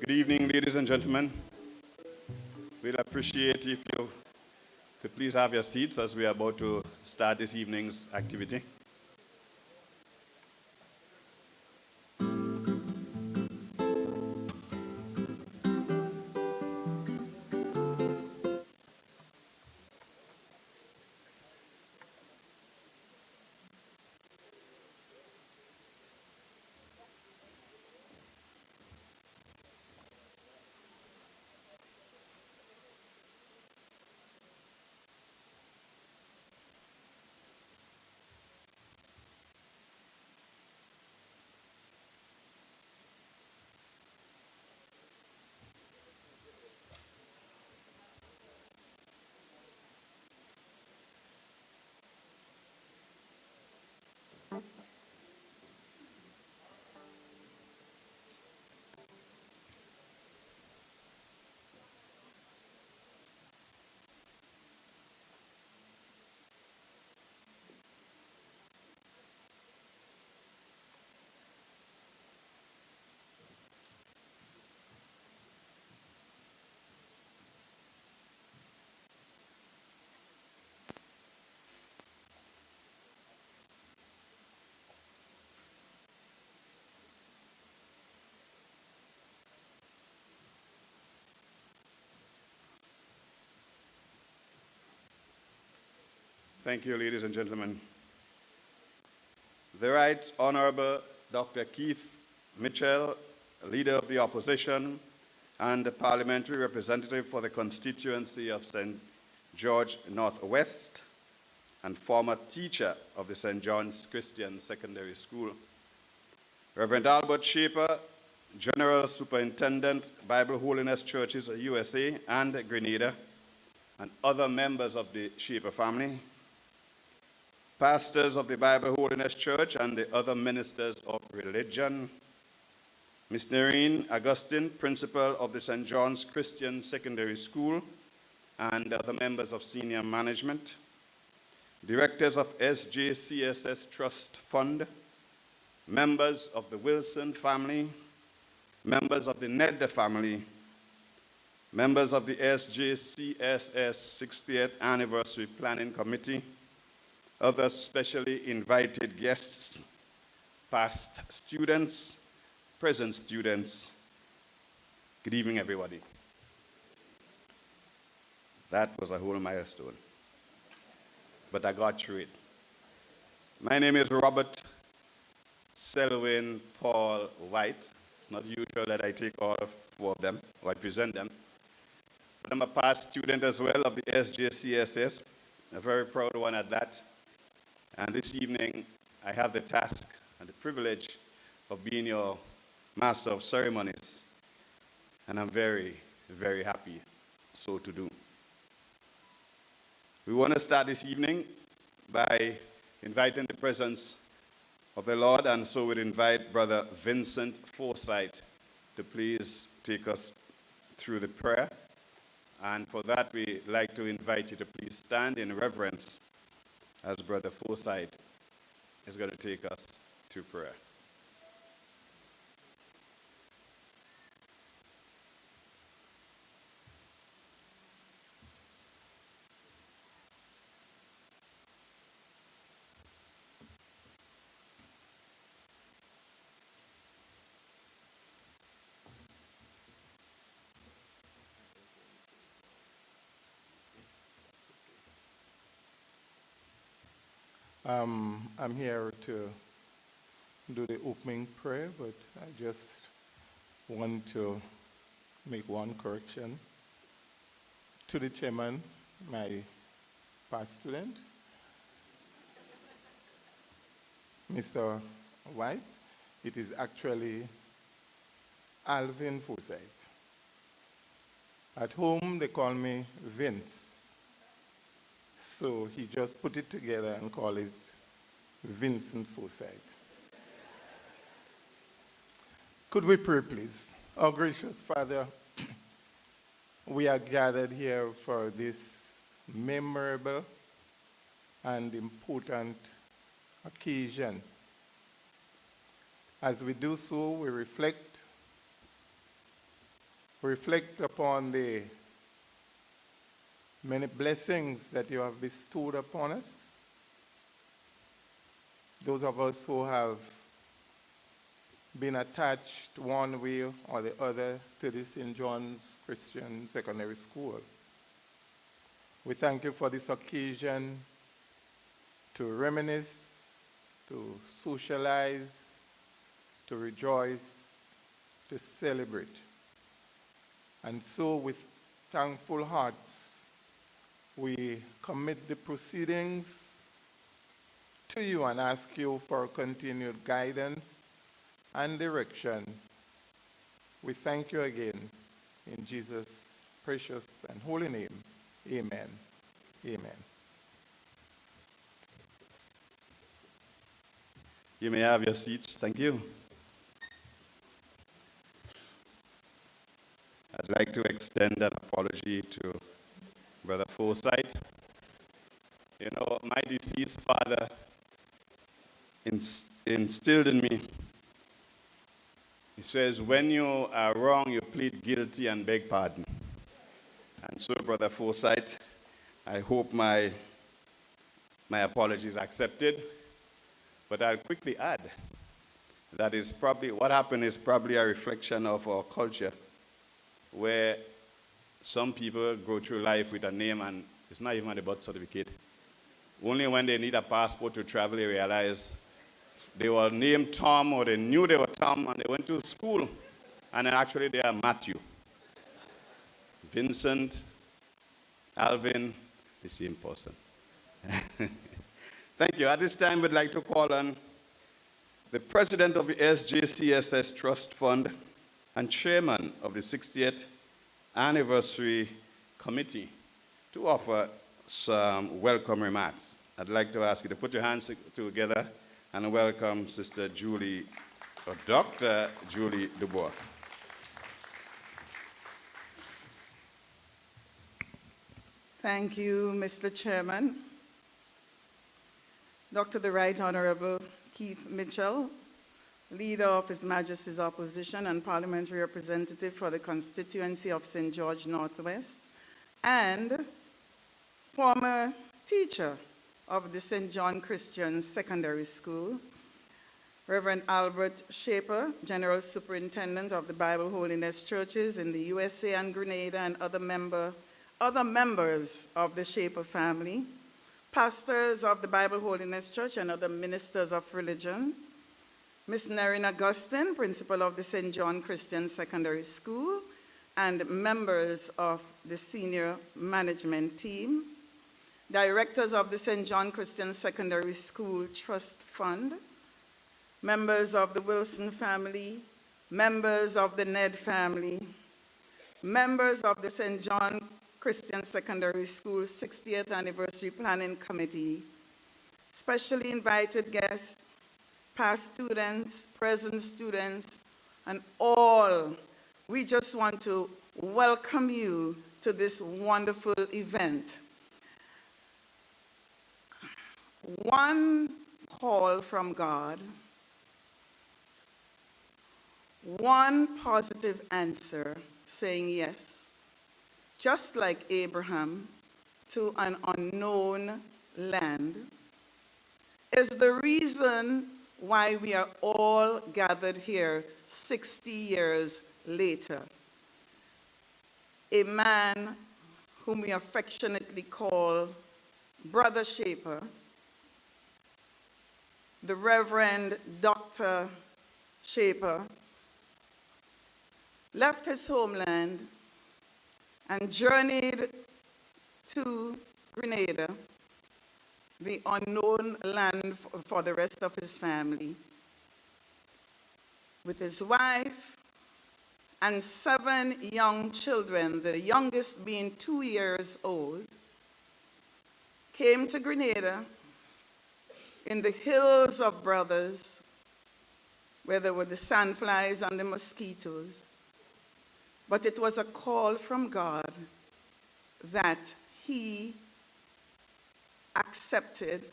Good evening, ladies and gentlemen. We'd appreciate if you could please have your seats as we are about to start this evening's activity. Thank you, ladies and gentlemen. The Right Honorable Dr. Keith Mitchell, Leader of the Opposition and the Parliamentary Representative for the constituency of St. George Northwest and former teacher of the St. John's Christian Secondary School. Reverend Albert Shaper, General Superintendent, Bible Holiness Churches USA and Grenada, and other members of the Shaper family, pastors of the Bible Holiness Church and the other ministers of religion, Miss Nerine Augustine, principal of the St. John's Christian Secondary School, and other members of senior management, directors of SJCSS Trust Fund, members of the Wilson family, members of the Nedda family, members of the SJCSS 60th Anniversary Planning Committee, other specially invited guests, past students, present students. Good evening, everybody. That was a whole milestone, but I got through it. My name is Robert Selwyn Paul White. It's not usual that I take all four of them, or I present them. But I'm a past student as well of the SJCSS, a very proud one at that. And this evening, I have the task and the privilege of being your Master of Ceremonies. And I'm very, very happy so to do. We want to start this evening by inviting the presence of the Lord, and so we'd invite Brother Vincent Forsyth to please take us through the prayer. And for that, we'd like to invite you to please stand in reverence as Brother Forsyth is going to take us through prayer. I'm here to do the opening prayer, but I just want to make one correction. To the chairman, my past student, Mr. White, it is actually Alvin Forsyth. At home, they call me Vince. So he just put it together and called it Vincent Forsyth. Could we pray, please? Our gracious Father, we are gathered here for this memorable and important occasion. As we do so, we reflect upon the many blessings that you have bestowed upon us. Those of us who have been attached one way or the other to the St. John's Christian Secondary School. We thank you for this occasion to reminisce, to socialize, to rejoice, to celebrate. And so with thankful hearts, we commit the proceedings to you and ask you for continued guidance and direction. We thank you again in Jesus' precious and holy name. Amen. Amen. You may have your seats. Thank you. I'd like to extend an apology to Brother Forsyth. You know, my deceased father instilled in me. He says, when you are wrong, you plead guilty and beg pardon. And so, Brother Forsyth, I hope my apology is accepted. But I'll quickly add that is probably, what happened is probably a reflection of our culture, where some people go through life with a name and it's not even on the birth certificate. Only when they need a passport to travel, they realize they were named Tom, or they knew they were Tom, and they went to school, and then actually they are Matthew. Vincent, Alvin, the same person. Thank you. At this time, we'd like to call on the president of the SJCSS Trust Fund and chairman of the 60th Anniversary Committee to offer some welcome remarks. I'd like to ask you to put your hands together and welcome Sister Julie, or Dr. Julie Dubois. Thank you, Mr. Chairman. Dr. the Right Honorable Keith Mitchell, Leader of His Majesty's Opposition and Parliamentary Representative for the constituency of St. George Northwest, and former teacher of the St. John Christian Secondary School, Reverend Albert Shaper, General Superintendent of the Bible Holiness Churches in the USA and Grenada, and other members of the Shaper family, pastors of the Bible Holiness Church and other ministers of religion, Ms. Nerin Augustine, principal of the St. John Christian Secondary School, and members of the senior management team, directors of the St. John Christian Secondary School Trust Fund, members of the Wilson family, members of the Ned family, members of the St. John Christian Secondary School 60th Anniversary Planning Committee, specially invited guests, past students, present students, and all. We just want to welcome you to this wonderful event. One call from God, one positive answer saying yes, just like Abraham, to an unknown land, is the reason why we are all gathered here 60 years later. A man whom we affectionately call Brother Shaper, the Reverend Dr. Shaper, left his homeland and journeyed to Grenada, the unknown land for the rest of his family, with his wife and 7 young children, the youngest being 2 years old, came to Grenada in the hills of Brothers, where there were the sandflies and the mosquitoes. But it was a call from God that he accepted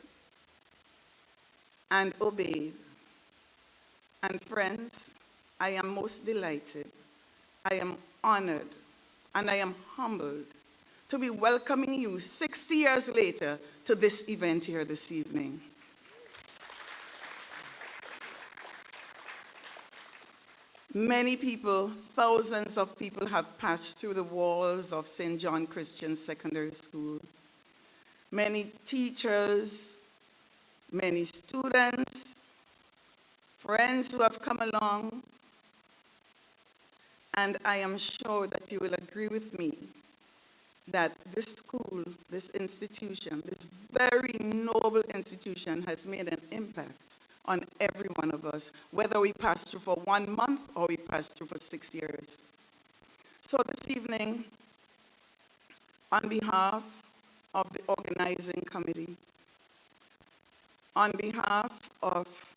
and obeyed. And friends, I am most delighted, I am honored, and I am humbled to be welcoming you 60 years later to this event here this evening. Many people, thousands of people have passed through the walls of St. John Christian Secondary School. Many teachers, many students, friends who have come along, and I am sure that you will agree with me that this school, this institution, this very noble institution has made an impact on every one of us, whether we pass through for 1 month or we pass through for 6 years. So this evening, on behalf of the organizing committee, on behalf of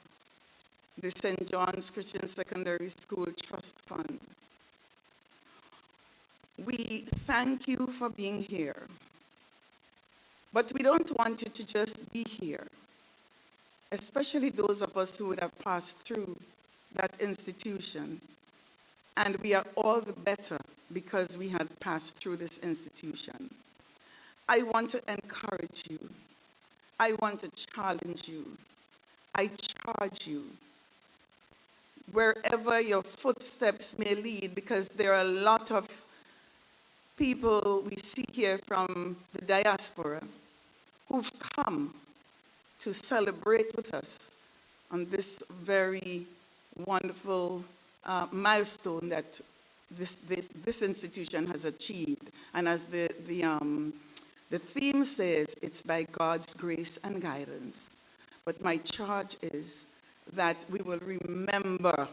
the St. John's Christian Secondary School Trust Fund, we thank you for being here. But we don't want you to just be here, especially those of us who would have passed through that institution. And we are all the better because we had passed through this institution. I want to encourage you. I want to challenge you. I charge you, wherever your footsteps may lead, because there are a lot of people we see here from the diaspora who've come to celebrate with us on this very wonderful milestone that this institution has achieved. And as the theme says, it's by God's grace and guidance. But my charge is that we will remember,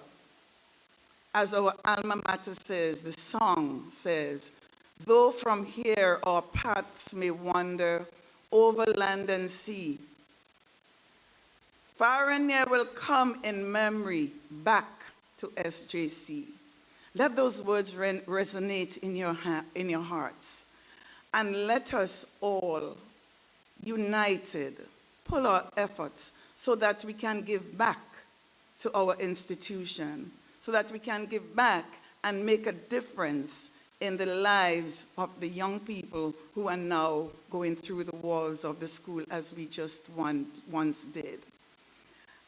as our alma mater says, the song says, though from here our paths may wander over land and sea, far and near will come in memory back to SJC. Let those words resonate in your hearts. And let us all, united, pull our efforts so that we can give back to our institution, so that we can give back and make a difference in the lives of the young people who are now going through the walls of the school as we just once did.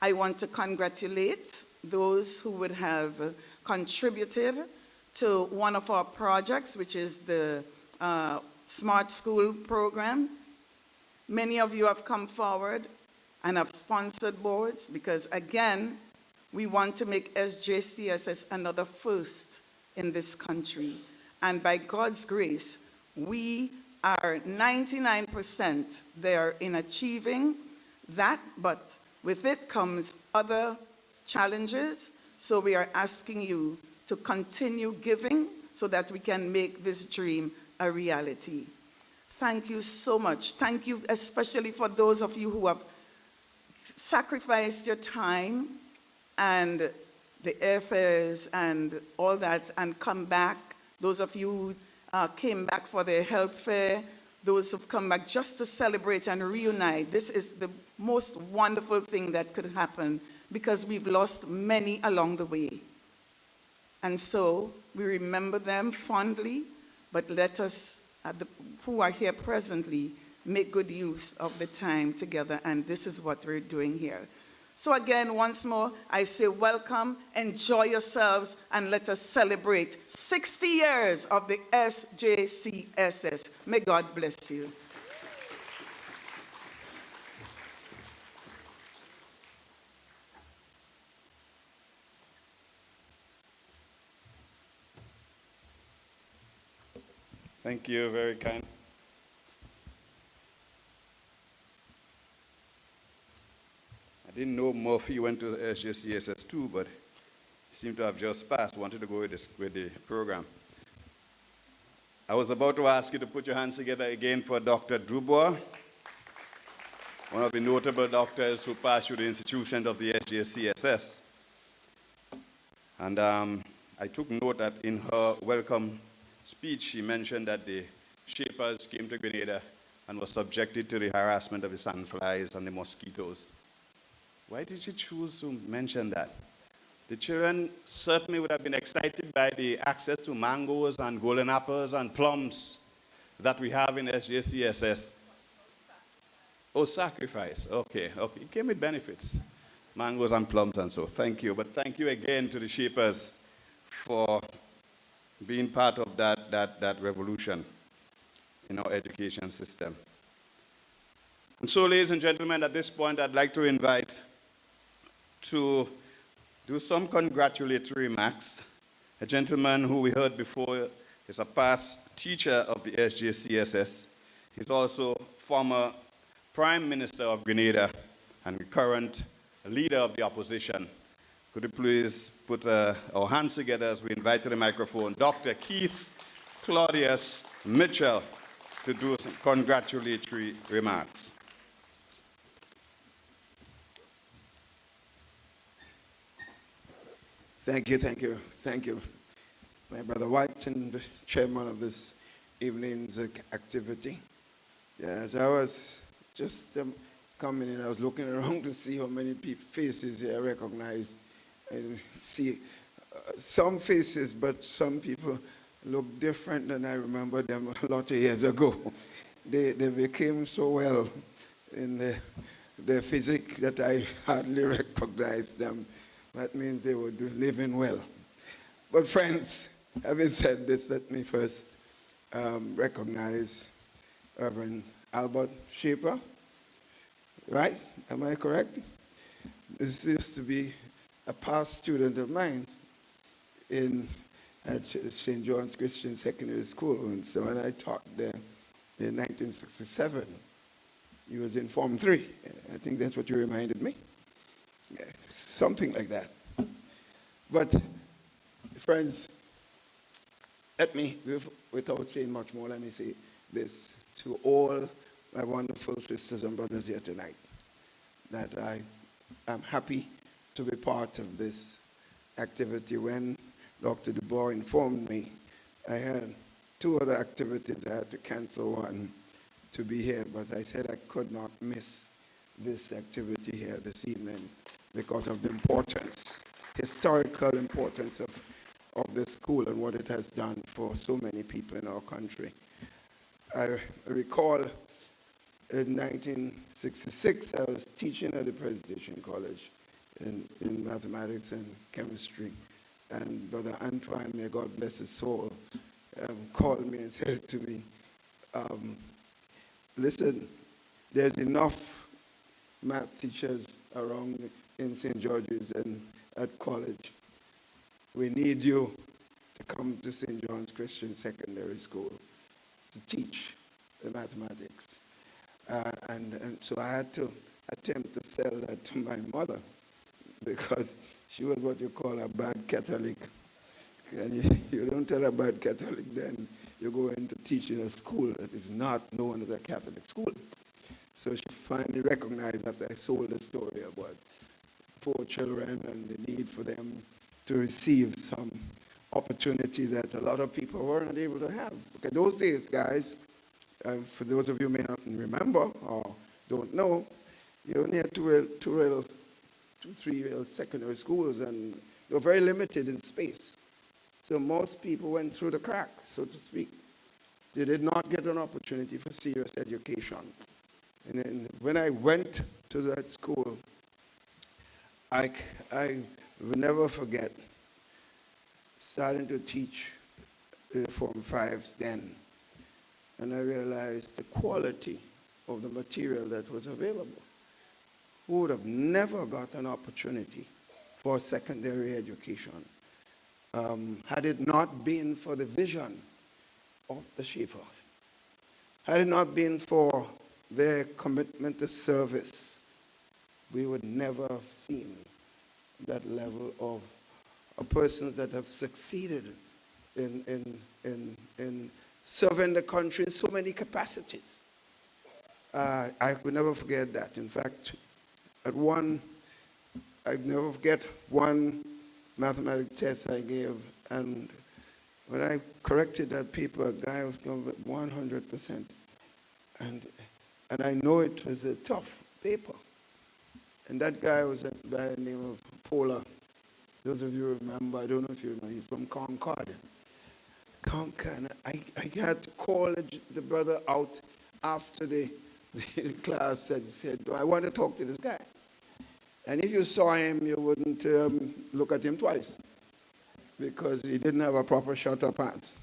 I want to congratulate those who would have contributed to one of our projects, which is the Smart School program. Many of you have come forward and have sponsored boards because, again, we want to make SJCSS another first in this country. And by God's grace, we are 99% there in achieving that, but with it comes other challenges. So we are asking you to continue giving so that we can make this dream a reality. Thank you so much. Thank you especially for those of you who have sacrificed your time and the airfares and all that and come back. Those of you who came back for the health fair, those who've come back just to celebrate and reunite. This is the most wonderful thing that could happen because we've lost many along the way. And so we remember them fondly, but let us, who are here presently, make good use of the time together, and this is what we're doing here. So again, once more, I say welcome, enjoy yourselves, and let us celebrate 60 years of the SJCSS. May God bless you. Thank you, very kind. I didn't know Murphy went to SJCSS too, but he seemed to have just passed, wanted to go with the program. I was about to ask you to put your hands together again for Dr. Dubois, one of the notable doctors who passed through the institutions of the SJCSS. And I took note that in her welcome speech, she mentioned that the Shapers came to Grenada and were subjected to the harassment of the sandflies and the mosquitoes. Why did she choose to mention that? The children certainly would have been excited by the access to mangoes and golden apples and plums that we have in SJCSS. Oh, sacrifice. Okay. It came with benefits. Mangoes and plums and so. Thank you. But thank you again to the Shapers for being part of that revolution in our education system. And so, ladies and gentlemen, at this point, I'd like to invite to do some congratulatory remarks. A gentleman who we heard before is a past teacher of the SJCSS. He's also former Prime Minister of Grenada and the current leader of the opposition. Could you please put our hands together as we invite to the microphone Dr. Keith Claudius Mitchell to do some congratulatory remarks. Thank you, my brother White, and the chairman of this evening's activity. As I was just coming in, I was looking around to see how many faces here I recognized, and see some faces, but some people look different than I remember them a lot of years ago. They became so well in their physique that I hardly recognized them. That means they were living well. But friends, having said this, let me first recognize Reverend Albert Shaper. Right? Am I correct? This used to be a past student of mine at St. John's Christian Secondary School. And so when I taught there in 1967, he was in Form 3. I think that's what you reminded me. Yeah, something like that. But, friends, let me, without saying much more, let me say this to all my wonderful sisters and brothers here tonight, that I am happy to be part of this activity. When Dr. Dubois informed me, I had 2 other activities. I had to cancel one to be here, but I said I could not miss this activity here this evening because of the importance, historical importance of of this school and what it has done for so many people in our country. I recall in 1966, I was teaching at the Presidential College in mathematics and chemistry, and Brother Antoine, may God bless his soul, called me and said to me, listen, there's enough math teachers around in St. George's and at college. We need you to come to St. John's Christian Secondary School to teach the mathematics. And so I had to attempt to sell that to my mother, because she was what you call a bad Catholic. And you don't tell a bad Catholic, then you go into teaching a school that is not known as a Catholic school. So she finally recognized after I sold the story about poor children and the need for them to receive some opportunity that a lot of people weren't able to have. Okay, those days, guys, for those of you who may not remember or don't know, you only had two, three secondary schools, and they were very limited in space. So most people went through the cracks, so to speak. They did not get an opportunity for serious education. And then when I went to that school, I will never forget starting to teach Form 5s then. And I realized the quality of the material that was available. Who would have never got an opportunity for secondary education had it not been for the vision of the Schaefer, had it not been for their commitment to service, we would never have seen that level of persons that have succeeded in serving the country in so many capacities. I could never forget that. In fact, I'd never forget one mathematics test I gave, and when I corrected that paper, a guy was going with 100%. And I know it was a tough paper. And that guy was by the name of Pola. Those of you remember, I don't know if you remember, he's from Concord. I had to call the brother out after the class and said, I want to talk to this guy. And if you saw him, you wouldn't look at him twice, because he didn't have a proper shirt or pants.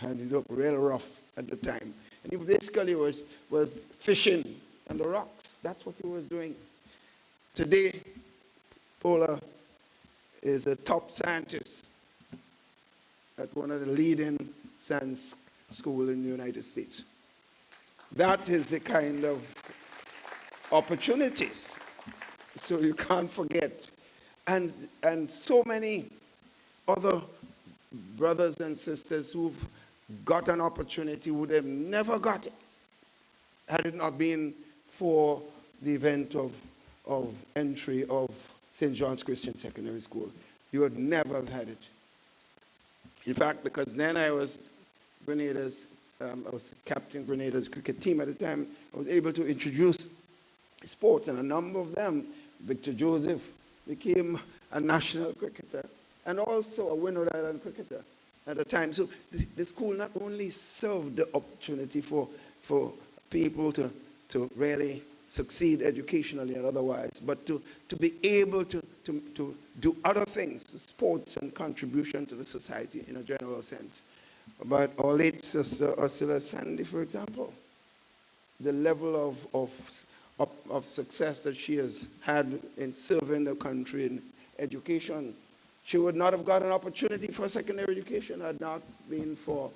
And he looked real rough at the time. And he basically was fishing on the rocks. That's what he was doing. Today, Paula is a top scientist at one of the leading science schools in the United States. That is the kind of opportunities. So you can't forget. And so many other brothers and sisters who've got an opportunity would have never got it had it not been for the event of entry of St. John's Christian Secondary School. You would never have had it. In fact, because then I was Grenada's, I was captain Grenada's cricket team at the time, I was able to introduce sports, and a number of them, Victor Joseph became a national cricketer and also a Windward Island cricketer at the time. So the school not only served the opportunity for people to really succeed educationally and otherwise, but to be able to do other things, sports and contribution to the society in a general sense. But our late sister Ursula Sandy, for example, the level of success that she has had in serving the country in education, she would not have got an opportunity for secondary education had not been for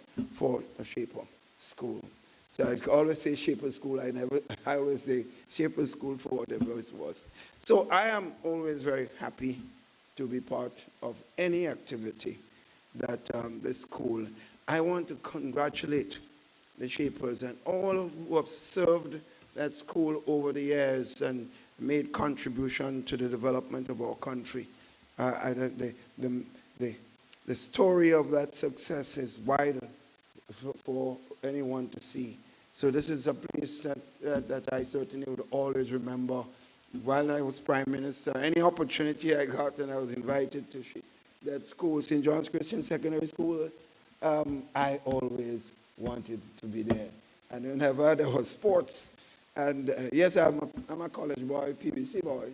a Shaper school. So I always say Shaper school. I always say Shaper school for whatever it's worth. So I am always very happy to be part of any activity that this school. I want to congratulate the Shapers and all who have served that school over the years and made contribution to the development of our country. The story of that success is wide for anyone to see. So this is a place that I certainly would always remember. While I was Prime Minister, any opportunity I got and I was invited that school, St. John's Christian Secondary School, I always wanted to be there. And whenever there was sports, and yes, I'm a college boy, PBC boy,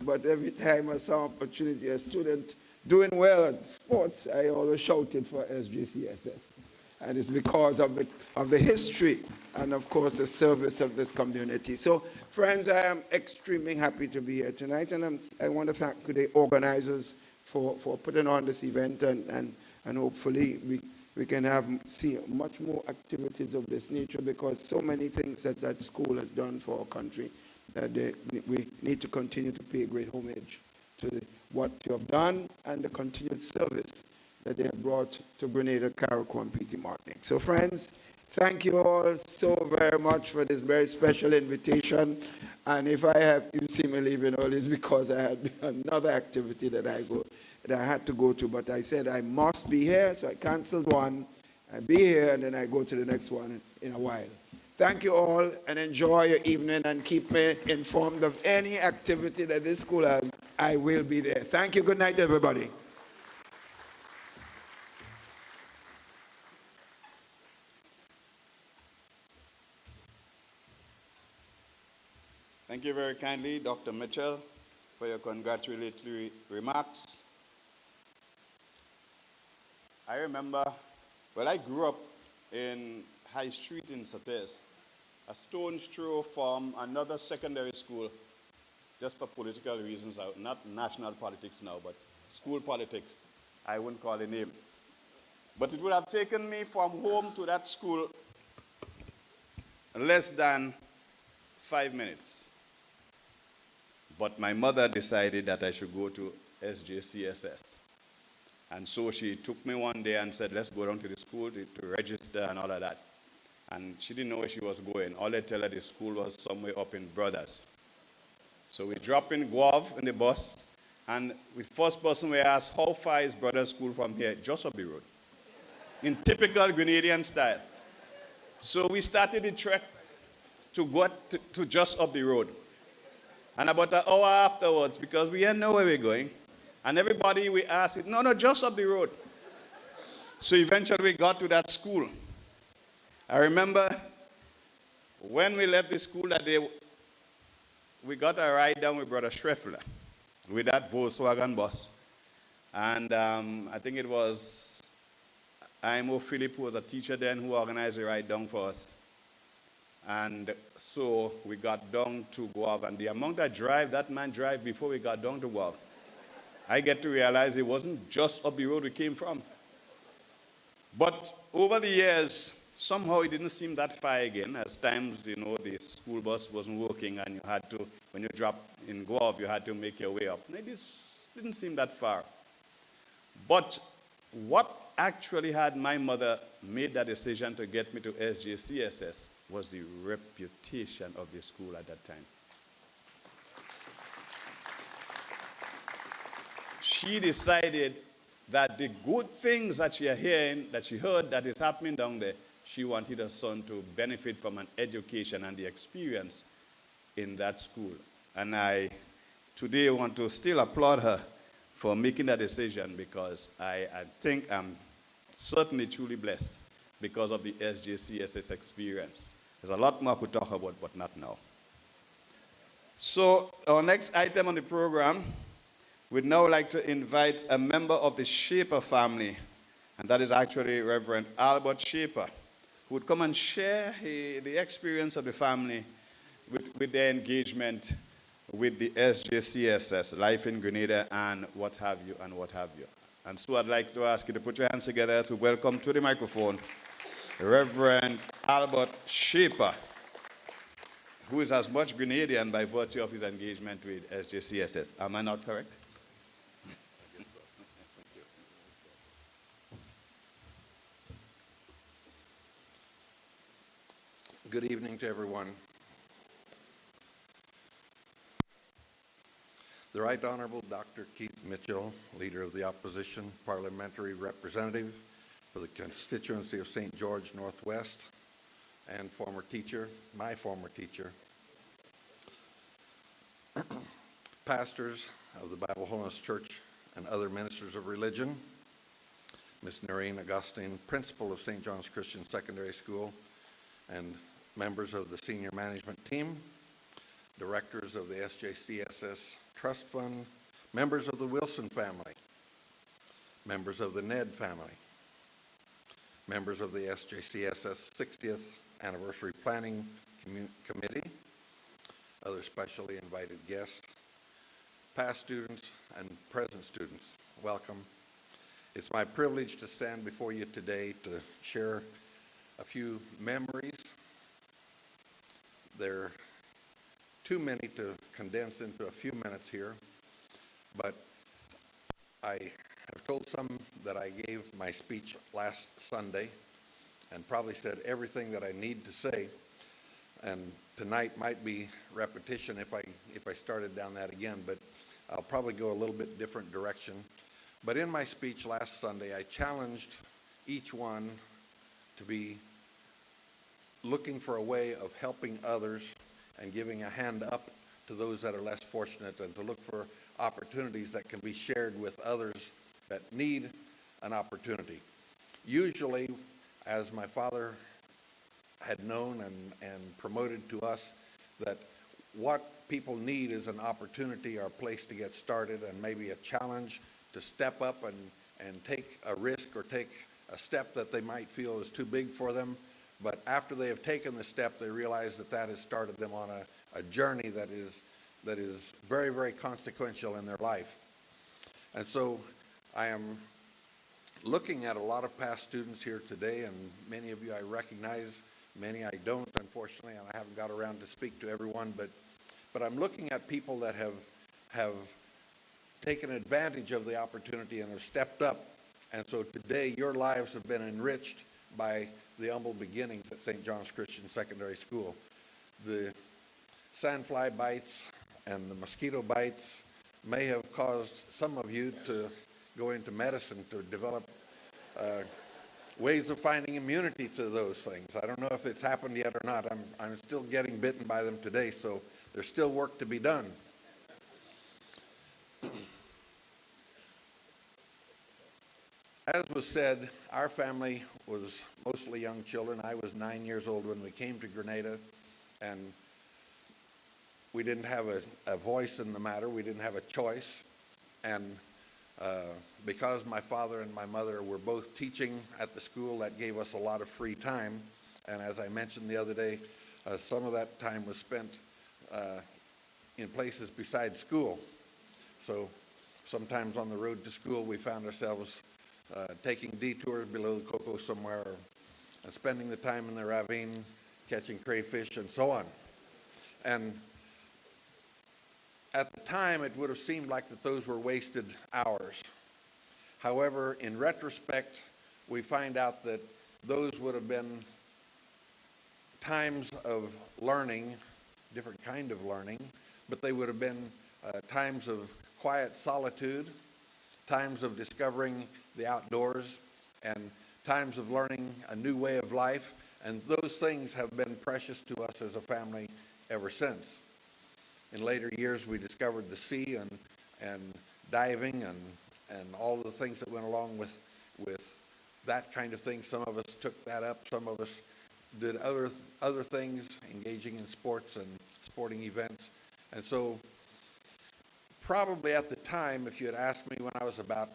but every time I saw opportunity, a student doing well at sports, I always shouted for SJCSS. And it's because of the history and, of course, the service of this community. So, friends, I am extremely happy to be here tonight, and I want to thank the organizers for putting on this event, and hopefully we can see much more activities of this nature, because so many things that school has done for our country that we need to continue to pay great homage to what you have done and the continued service that they have brought to Grenada, Carriacou, and P.T. Martinique. So, friends, thank you all so very much for this very special invitation. And if you see me leaving early, it's because I had another activity that I had to go to. But I said I must be here, so I canceled one. I be here, and then I go to the next one in a while. Thank you all, and enjoy your evening, and keep me informed of any activity that this school has. I will be there. Thank you. Good night, everybody. Thank you very kindly, Dr. Mitchell, for your congratulatory remarks. I remember, I grew up in High Street in Sates, a stone's throw from another secondary school, just for political reasons, not national politics now, but school politics. I wouldn't call a name. But it would have taken me from home to that school less than 5 minutes. But my mother decided that I should go to SJCSS. And so she took me one day and said, let's go down to the school to register and all of that. And she didn't know where she was going. All they tell her the school was somewhere up in Brothers. So we dropped in Guav in the bus, and the first person we asked, how far is Brothers School from here? Just up the road. In typical Grenadian style. So we started the trek to go to just up the road. And about an hour afterwards, because we didn't know where we were going, and everybody we asked, it, no, just up the road. So eventually we got to that school. I remember when we left the school that day, we got a ride down with Brother Schreffler with that Volkswagen bus. And I think it was Imo Philip, who was a teacher then, who organized the ride down for us. And so we got down to Guav, and the amount that man drive before we got down to Guav, I get to realize it wasn't just up the road we came from. But over the years, somehow it didn't seem that far again. As times, the school bus wasn't working, and you had to, when you dropped in Guav, you had to make your way up. And it didn't seem that far. But what actually had my mother made that decision to get me to SJCSS was the reputation of the school at that time. She decided that the good things that she heard that is happening down there, she wanted her son to benefit from an education and the experience in that school. And I today want to still applaud her for making that decision, because I think I'm certainly truly blessed because of the SJCSS experience. There's a lot more to talk about, but not now. So our next item on the program, we'd now like to invite a member of the Shaper family, and that is actually Reverend Albert Shaper, who would come and share the experience of the family with their engagement with the SJCSS, Life in Grenada, and what have you, and what have you. And so I'd like to ask you to put your hands together to welcome to the microphone Reverend Albert Shaper, who is as much Grenadian by virtue of his engagement with SJCSS. Am I not correct? Good evening to everyone. The Right Honorable Dr. Keith Mitchell, Leader of the Opposition, Parliamentary Representative for the constituency of St. George Northwest, and former teacher, my former teacher, pastors of the Bible Holiness Church and other ministers of religion, Ms. Noreen Augustine, principal of St. John's Christian Secondary School, and members of the senior management team, directors of the SJCSS Trust Fund, members of the Wilson family, members of the Ned family, members of the SJCSS 60th Anniversary Planning Committee, other specially invited guests, past students and present students, welcome. It's my privilege to stand before you today to share a few memories. They're too many to condense into a few minutes here, but I have told some that I gave my speech last Sunday and probably said everything that I need to say, and tonight might be repetition if I started down that again, but I'll probably go a little bit different direction. But in my speech last Sunday, I challenged each one to be looking for a way of helping others and giving a hand up to those that are less fortunate, and to look for opportunities that can be shared with others that need an opportunity. Usually, as my father had known and promoted to us, that what people need is an opportunity or a place to get started, and maybe a challenge to step up and take a risk or take a step that they might feel is too big for them. But after they have taken the step, they realize that that has started them on a journey that is very, very consequential in their life. And so I am looking at a lot of past students here today, and many of you I recognize, many I don't, unfortunately, and I haven't got around to speak to everyone, but I'm looking at people that have taken advantage of the opportunity and have stepped up. And so today your lives have been enriched by the humble beginnings at St. John's Christian Secondary School. The sandfly bites and the mosquito bites may have caused some of you to go into medicine to develop ways of finding immunity to those things. I don't know if it's happened yet or not. I'm still getting bitten by them today, so there's still work to be done. As was said, our family was mostly young children. I was 9 years old when we came to Grenada, and we didn't have a voice in the matter. We didn't have a choice. And because my father and my mother were both teaching at the school, that gave us a lot of free time. And as I mentioned the other day, some of that time was spent in places besides school. So sometimes on the road to school, we found ourselves taking detours below the cocoa somewhere, and spending the time in the ravine, catching crayfish and so on. And at the time, it would have seemed like that those were wasted hours. However, in retrospect, we find out that those would have been times of learning, different kind of learning, but they would have been times of quiet solitude, times of discovering the outdoors, and times of learning a new way of life. And those things have been precious to us as a family ever since. In later years, we discovered the sea and diving and all of the things that went along with that kind of thing. Some of us took that up. Some of us did other things, engaging in sports and sporting events. And so probably at the time, if you had asked me when I was about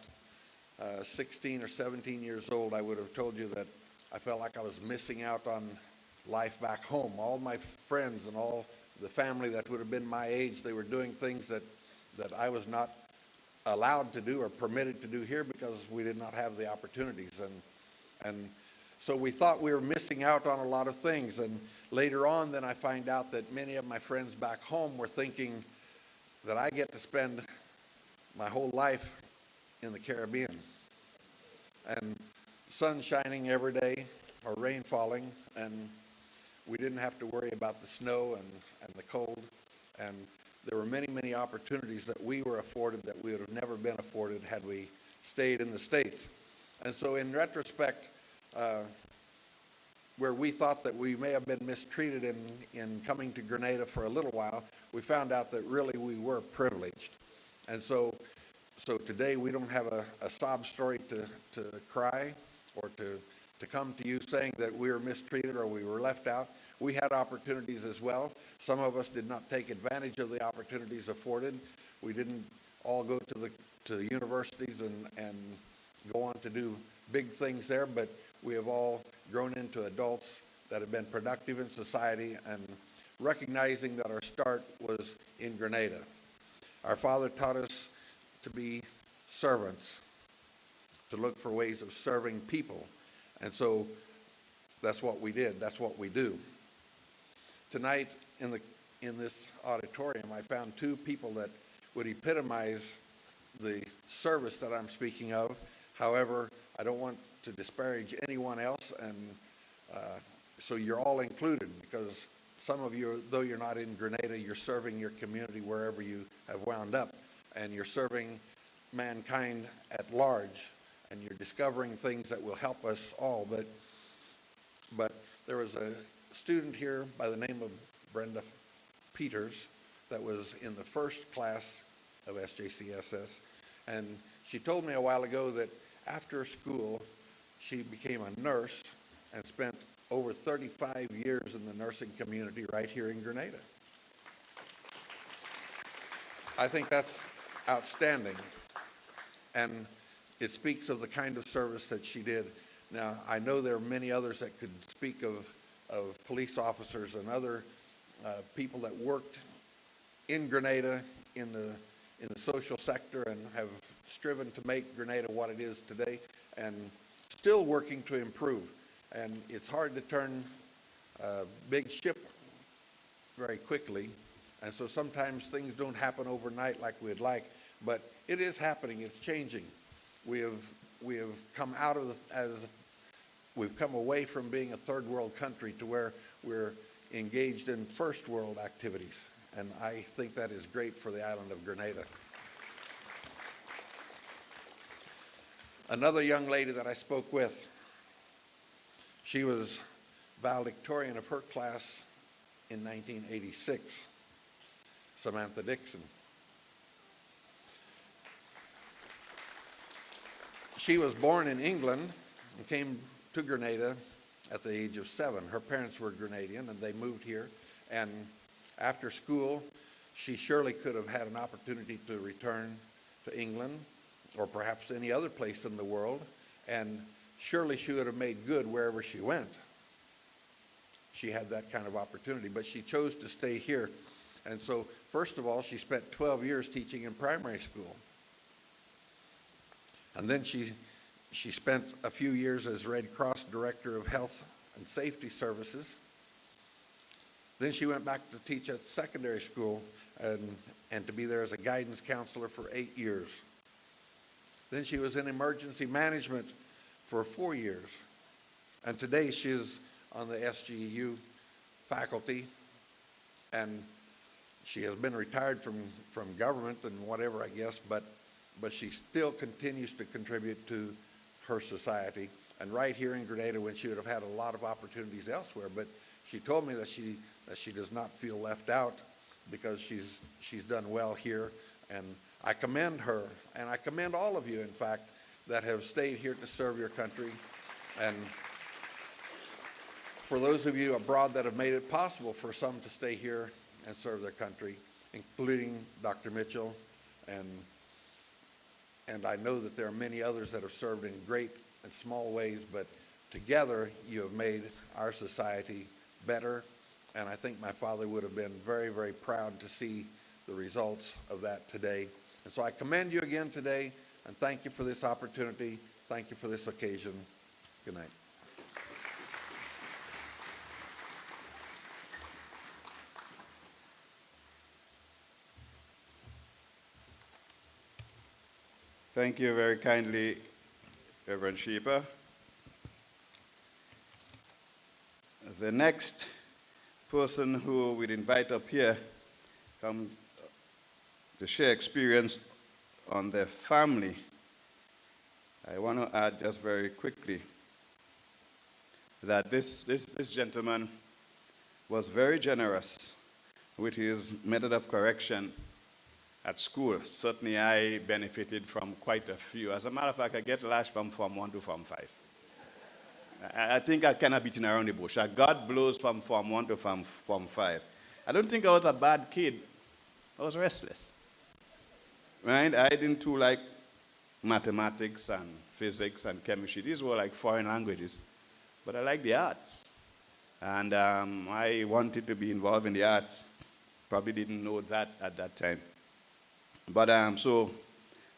16 or 17 years old, I would have told you that I felt like I was missing out on life back home. All my friends and all the family that would have been my age, they were doing things that I was not allowed to do or permitted to do here because we did not have the opportunities. And so we thought we were missing out on a lot of things. And later on, then I find out that many of my friends back home were thinking that I get to spend my whole life in the Caribbean. And sun shining every day or rain falling, and we didn't have to worry about the snow and the cold. And there were many, many opportunities that we were afforded that we would have never been afforded had we stayed in the States. And so in retrospect, where we thought that we may have been mistreated in coming to Grenada for a little while, we found out that really we were privileged. And so So today we don't have a sob story to cry or to come to you saying that we were mistreated or we were left out. We had opportunities as well. Some of us did not take advantage of the opportunities afforded. We didn't all go to the universities and go on to do big things there, but we have all grown into adults that have been productive in society and recognizing that our start was in Grenada. Our father taught us to be servants, to look for ways of serving people. And so that's what we did. That's what we do. Tonight in this auditorium, I found two people that would epitomize the service that I'm speaking of. However, I don't want to disparage anyone else, and so you're all included, because some of you, though you're not in Grenada, you're serving your community wherever you have wound up, and you're serving mankind at large, and you're discovering things that will help us all. But there was a student here by the name of Brenda Peters that was in the first class of SJCSS, and she told me a while ago that after school she became a nurse and spent over 35 years in the nursing community right here in Grenada. I think that's outstanding, and it speaks of the kind of service that she did. Now, I know there are many others that could speak of police officers and other people that worked in Grenada in the social sector and have striven to make Grenada what it is today, and still working to improve. And it's hard to turn a big ship very quickly, and so sometimes things don't happen overnight like we'd like, but it is happening. It's changing. We have come out of we've come away from being a third world country to where we're engaged in first world activities, and I think that is great for the island of Grenada. Another young lady that I spoke with, she was valedictorian of her class in 1986, Samantha Dixon. She was born in England and came to Grenada at the age of 7. Her parents were Grenadian, and they moved here. And after school, she surely could have had an opportunity to return to England or perhaps any other place in the world, and surely she would have made good wherever she went. She had that kind of opportunity, but she chose to stay here. And so, first of all, she spent 12 years teaching in primary school. And then she spent a few years as Red Cross Director of Health and Safety Services. Then she went back to teach at secondary school and to be there as a guidance counselor for 8 years. Then she was in emergency management for 4 years. And today she is on the SGU faculty, and she has been retired from government and whatever, I guess, but she still continues to contribute to her society. And right here in Grenada, when she would have had a lot of opportunities elsewhere, but she told me that she does not feel left out because she's done well here. And I commend her, and I commend all of you, in fact, that have stayed here to serve your country. And for those of you abroad that have made it possible for some to stay here and serve their country, including Dr. Mitchell, and I know that there are many others that have served in great and small ways, but together you have made our society better, and I think my father would have been very, very proud to see the results of that today. And so I commend you again today, and thank you for this opportunity. Thank you for this occasion. Good night. Thank you very kindly, Reverend Sheeper. The next person who we'd invite up here come to share experience on their family. I want to add just very quickly that this gentleman was very generous with his method of correction at school. Certainly I benefited from quite a few. As a matter of fact, I get lashed from Form 1 to Form 5. I think I cannot beat around the bush. I got blows from Form 1 to Form 5. I don't think I was a bad kid. I was restless. Right? I didn't do like mathematics and physics and chemistry. These were like foreign languages. But I like the arts. And I wanted to be involved in the arts. Probably didn't know that at that time. But so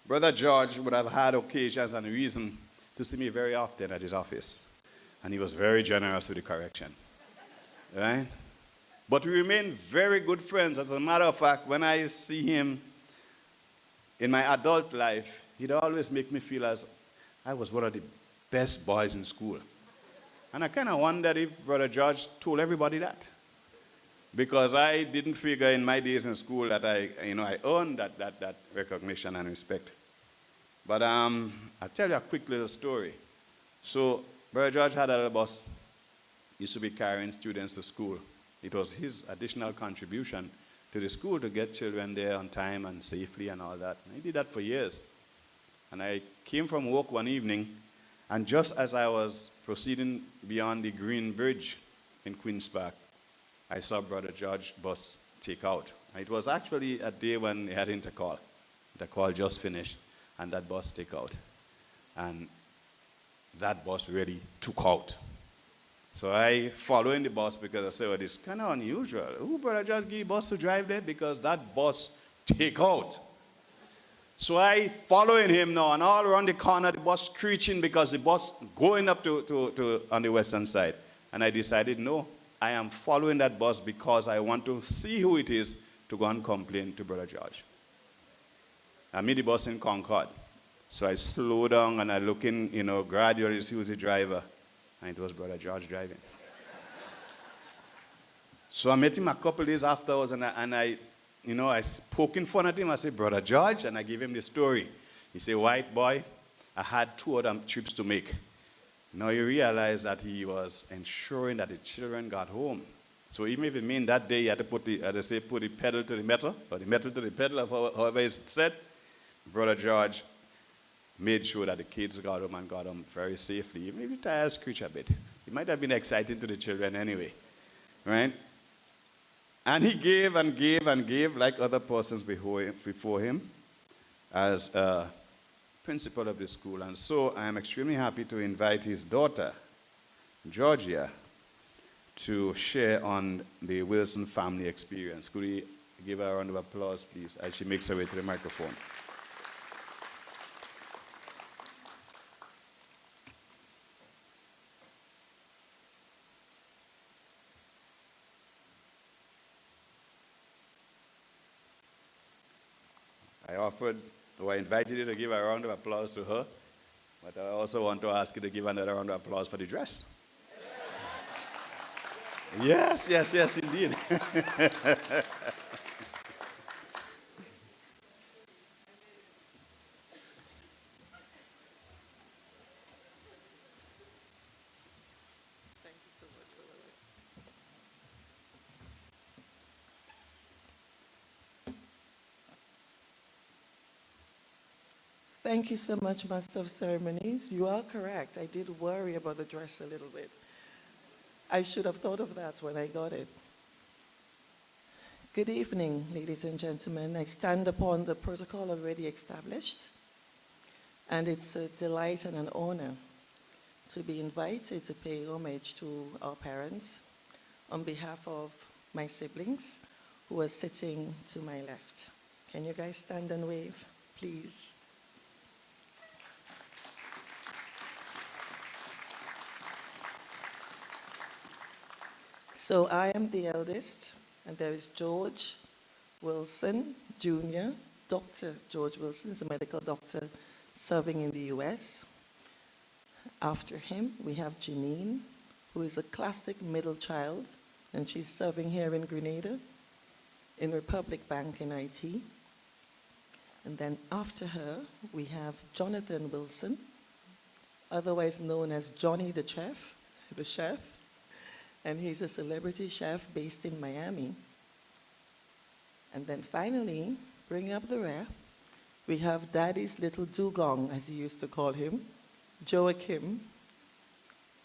Brother George would have had occasions and reason to see me very often at his office. And he was very generous with the correction. Right? But we remain very good friends. As a matter of fact, when I see him in my adult life, he'd always make me feel as I was one of the best boys in school. And I kind of wondered if Brother George told everybody that. Because I didn't figure in my days in school that I earned that recognition and respect. But I'll tell you a quick little story. So Brother George had a little bus. He used to be carrying students to school. It was his additional contribution to the school to get children there on time and safely and all that. And he did that for years. And I came from work one evening, and just as I was proceeding beyond the Green Bridge in Queen's Park, I saw Brother George bus take out. It was actually a day when they had intercall. Intercall just finished, and that bus take out. And that bus really took out. So I follow in the bus because I said, well, this is kind of unusual. Who Brother George give bus to drive there? Because that bus take out. So I following him now, and all around the corner, the bus screeching because the bus going up to on the western side. And I decided, no, I am following that bus because I want to see who it is to go and complain to Brother George. I meet the bus in Concord. So I slow down and I look in, gradually see who's the driver. And it was Brother George driving. So I met him a couple days afterwards, and I spoke in front of him. I said, Brother George, and I gave him the story. He said, white boy, I had 2 other trips to make. Now you realize that he was ensuring that the children got home. So even if it meant that day he had to put the pedal to the metal, or the metal to the pedal, however it's said, Brother George made sure that the kids got home and got home very safely. Even if the tires screech a bit. It might have been exciting to the children anyway. Right? And he gave and gave and gave like other persons before him as a principal of the school. And so I am extremely happy to invite his daughter, Georgia, to share on the Wilson family experience. Could we give her a round of applause, please, as she makes her way to the microphone? I invited you to give a round of applause to her, but I also want to ask you to give another round of applause for the dress. Yes, indeed. Thank you so much, Master of Ceremonies. You are correct. I did worry about the dress a little bit. I should have thought of that when I got it. Good evening, ladies and gentlemen. I stand upon the protocol already established, and it's a delight and an honor to be invited to pay homage to our parents on behalf of my siblings who are sitting to my left. Can you guys stand and wave, please? So I am the eldest, and there is George Wilson, Jr. Dr. George Wilson is a medical doctor serving in the U.S. After him, we have Janine, who is a classic middle child, and she's serving here in Grenada, in Republic Bank in IT. And then after her, we have Jonathan Wilson, otherwise known as Johnny the chef, and he's a celebrity chef based in Miami. And then finally, bringing up the rear, we have Daddy's little dugong, as he used to call him, Joachim,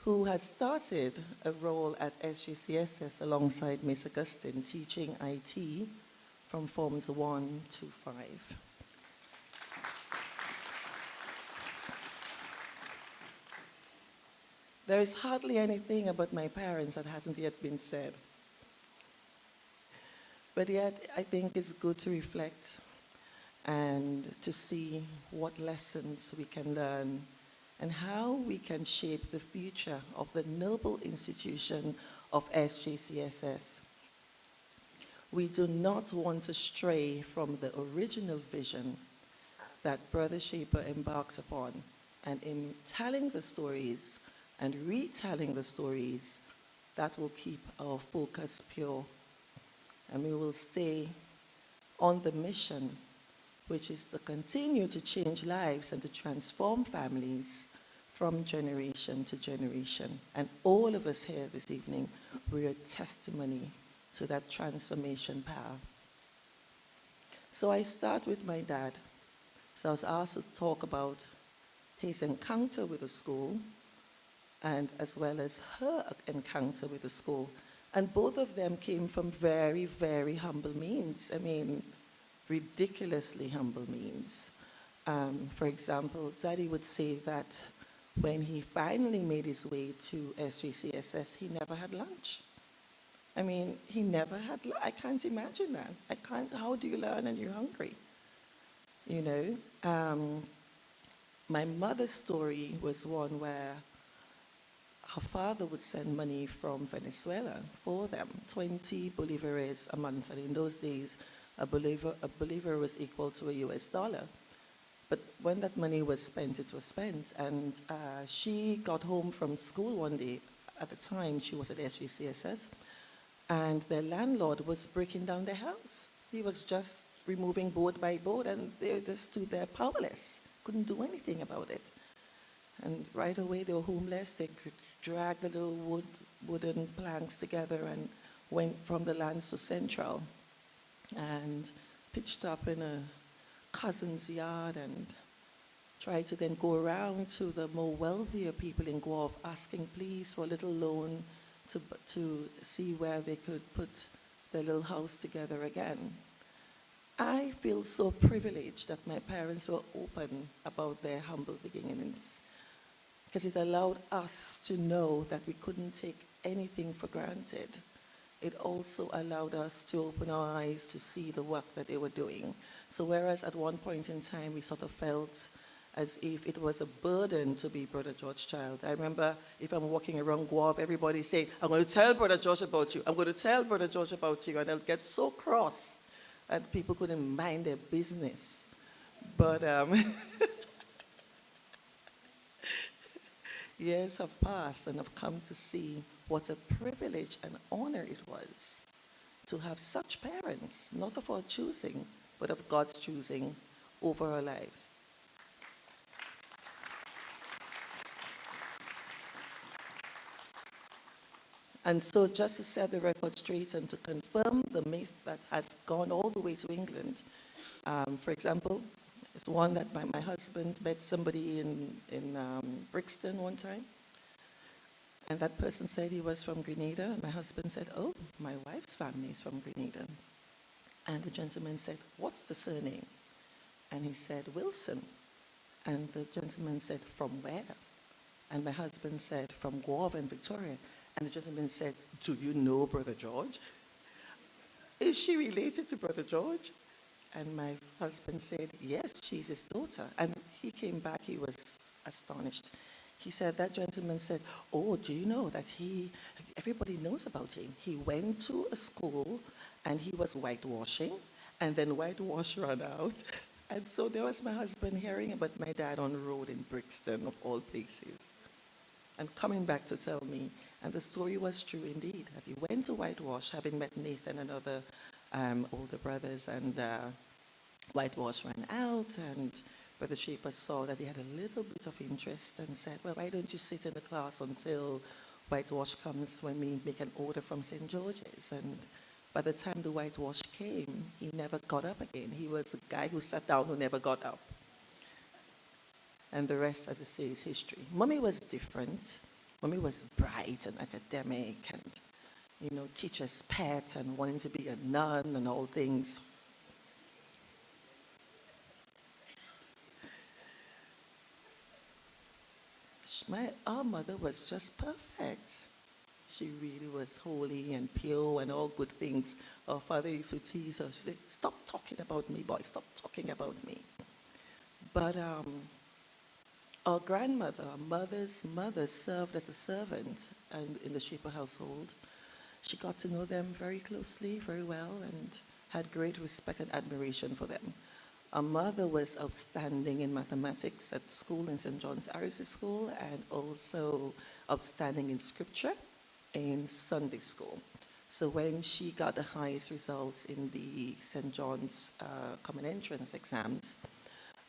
who has started a role at SJCSS alongside Miss Augustine, teaching IT from Forms 1 to 5. There is hardly anything about my parents that hasn't yet been said. But yet, I think it's good to reflect and to see what lessons we can learn and how we can shape the future of the noble institution of SJCSS. We do not want to stray from the original vision that Brother Shaper embarked upon, and in telling the stories and retelling the stories, that will keep our focus pure, and we will stay on the mission, which is to continue to change lives and to transform families from generation to generation. And all of us here this evening, we are testimony to that transformation power. So I start with my dad. So I was asked to talk about his encounter with the school and as well as her encounter with the school. And both of them came from very, very humble means. I mean, ridiculously humble means. For example, Daddy would say that when he finally made his way to SJCSS, he never had lunch. I mean, he never had, I can't imagine that. How do you learn and you're hungry? You know, my mother's story was one where her father would send money from Venezuela for them, 20 bolivares a month. And in those days, a bolivar was equal to a US dollar. But when that money was spent, it was spent. And she got home from school one day. At the time, she was at SJCSS. And their landlord was breaking down their house. He was just removing board by board, and they just stood there powerless. Couldn't do anything about it. And right away, they were homeless. They dragged the little wooden planks together and went from the lands to Central and pitched up in a cousin's yard and tried to then go around to the more wealthier people in Guelph asking please for a little loan to see where they could put their little house together again. I feel so privileged that my parents were open about their humble beginnings, because it allowed us to know that we couldn't take anything for granted. It also allowed us to open our eyes to see the work that they were doing. So whereas at one point in time we sort of felt as if it was a burden to be Brother George's child. I remember if I'm walking around Guelph, everybody saying, I'm going to tell Brother George about you. I'm going to tell Brother George about you. And they'll get so cross and people couldn't mind their business. But years have passed and I've come to see what a privilege and honor it was to have such parents, not of our choosing, but of God's choosing over our lives. And so just to set the record straight and to confirm the myth that has gone all the way to England, for example, it's one that my husband met somebody in Brixton one time, and that person said he was from Grenada, and my husband said, oh, my wife's family is from Grenada. And the gentleman said, what's the surname? And he said, Wilson. And the gentleman said, from where? And my husband said, from Guelph and Victoria. And the gentleman said, do you know Brother George? Is she related to Brother George? And my husband said, yes, she's his daughter. And he came back, he was astonished. He said, that gentleman said, oh, do you know that everybody knows about him. He went to a school and he was whitewashing, and then whitewash ran out. And so there was my husband hearing about my dad on the road in Brixton, of all places, and coming back to tell me. And the story was true indeed, that he went to whitewash, having met Nathan and other older brothers, and whitewash ran out, and Brother Shaper saw that he had a little bit of interest and said, well, why don't you sit in the class until whitewash comes when we make an order from St. George's? And By the time the whitewash came, he never got up again. He was a guy who sat down who never got up. And the rest, as I say, is history. Mommy was different. Mommy was bright and academic and, teacher's pet and wanting to be a nun and all things. Our mother was just perfect. She really was holy and pure and all good things. Our father used to tease her. She said, "Stop talking about me, boy. Stop talking about me." But our grandmother, our mother's mother, served as a servant in the Shaper household. She got to know them very closely, very well, and had great respect and admiration for them. Our mother was outstanding in mathematics at school in St. John's Irish School, and also outstanding in scripture in Sunday school. So when she got the highest results in the St. John's Common Entrance exams,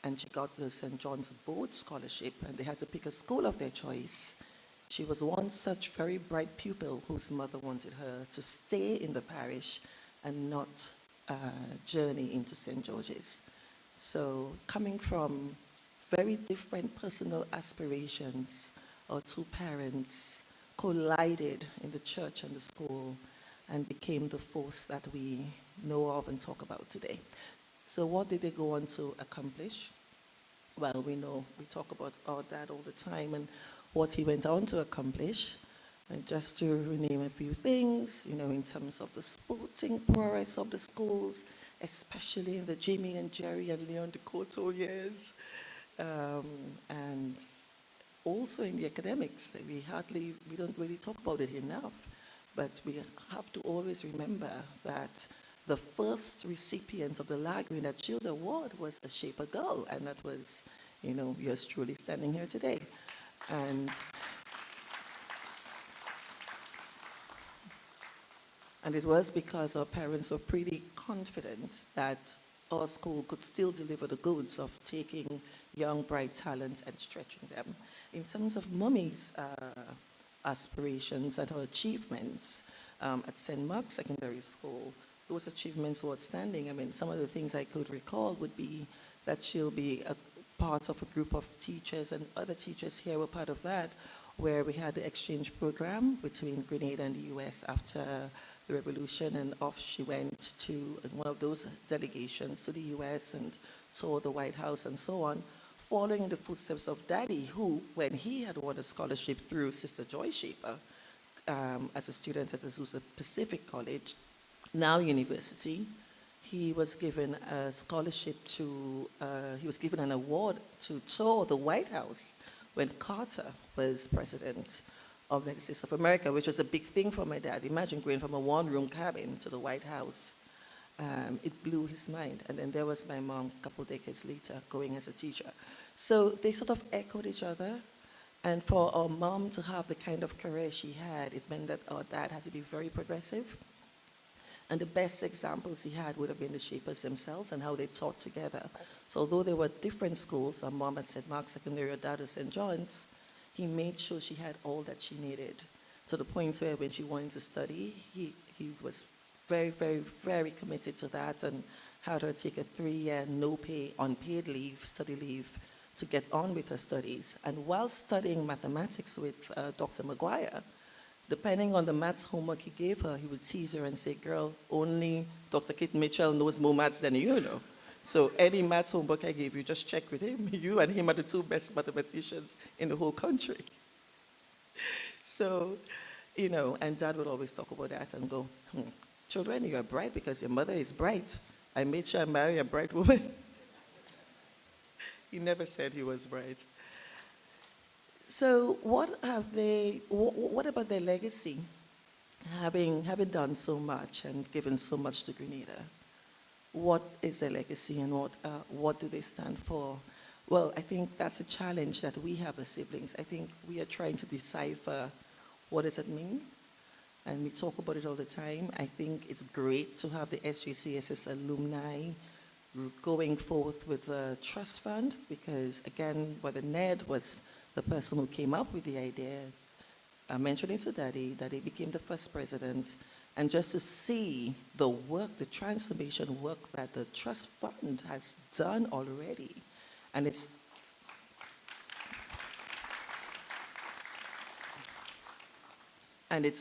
and she got the St. John's Board Scholarship, and they had to pick a school of their choice, she was one such very bright pupil whose mother wanted her to stay in the parish and not journey into St. George's. So coming from very different personal aspirations, our two parents collided in the church and the school and became the force that we know of and talk about today. So what did they go on to accomplish? Well, we know, we talk about our dad all the time and what he went on to accomplish. And just to rename a few things, in terms of the sporting prowess of the schools, especially in the Jimmy and Jerry and Leon DeCoto years, and also in the academics. We don't really talk about it enough, but we have to always remember that the first recipient of the Lagrange Shield Award was a Shaper girl, and that was, yours truly standing here today. And it was because our parents were pretty confident that our school could still deliver the goods of taking young, bright talent and stretching them. In terms of Mummy's aspirations and her achievements at St. Mark's Secondary School, those achievements were outstanding. I mean, some of the things I could recall would be that she'll be a part of a group of teachers, and other teachers here were part of that, where we had the exchange program between Grenada and the US after the revolution, and off she went to one of those delegations to the US and toured the White House and so on, following in the footsteps of Daddy, who, when he had won a scholarship through Sister Joy Shaper as a student at Azusa Pacific College, now university, he was given a scholarship he was given an award to tour the White House when Carter was president of the United States of America, which was a big thing for my dad. Imagine going from a one-room cabin to the White House. It blew his mind. And then there was my mom a couple decades later going as a teacher. So they sort of echoed each other. And for our mom to have the kind of career she had, it meant that our dad had to be very progressive. And the best examples he had would have been the Shapers themselves and how they taught together. So although there were different schools, our mom at St. Mark's Secondary, our dad at St. John's, he made sure she had all that she needed, to the point where when she wanted to study, he was very, very, very committed to that and had her take a 3-year no-pay, unpaid leave, study leave, to get on with her studies. And while studying mathematics with Dr. Maguire, depending on the maths homework he gave her, he would tease her and say, "Girl, only Dr. Kit Mitchell knows more maths than you know. So any maths homework I gave you, just check with him. You and him are the two best mathematicians in the whole country." So, and Dad would always talk about that and go, "Children, you are bright because your mother is bright. I made sure I marry a bright woman." He never said he was bright. So what about their legacy? Having done so much and given so much to Grenada, what is their legacy and what do they stand for? Well, I think that's a challenge that we have as siblings. I think we are trying to decipher what does it mean, and we talk about it all the time. I think it's great to have the SJCSS alumni going forth with the trust fund because, again, whether Ned was the person who came up with the idea, I mentioned it to Daddy. Daddy became the first president, And just to see the work, the transformation work that the Trust Fund has done already, and its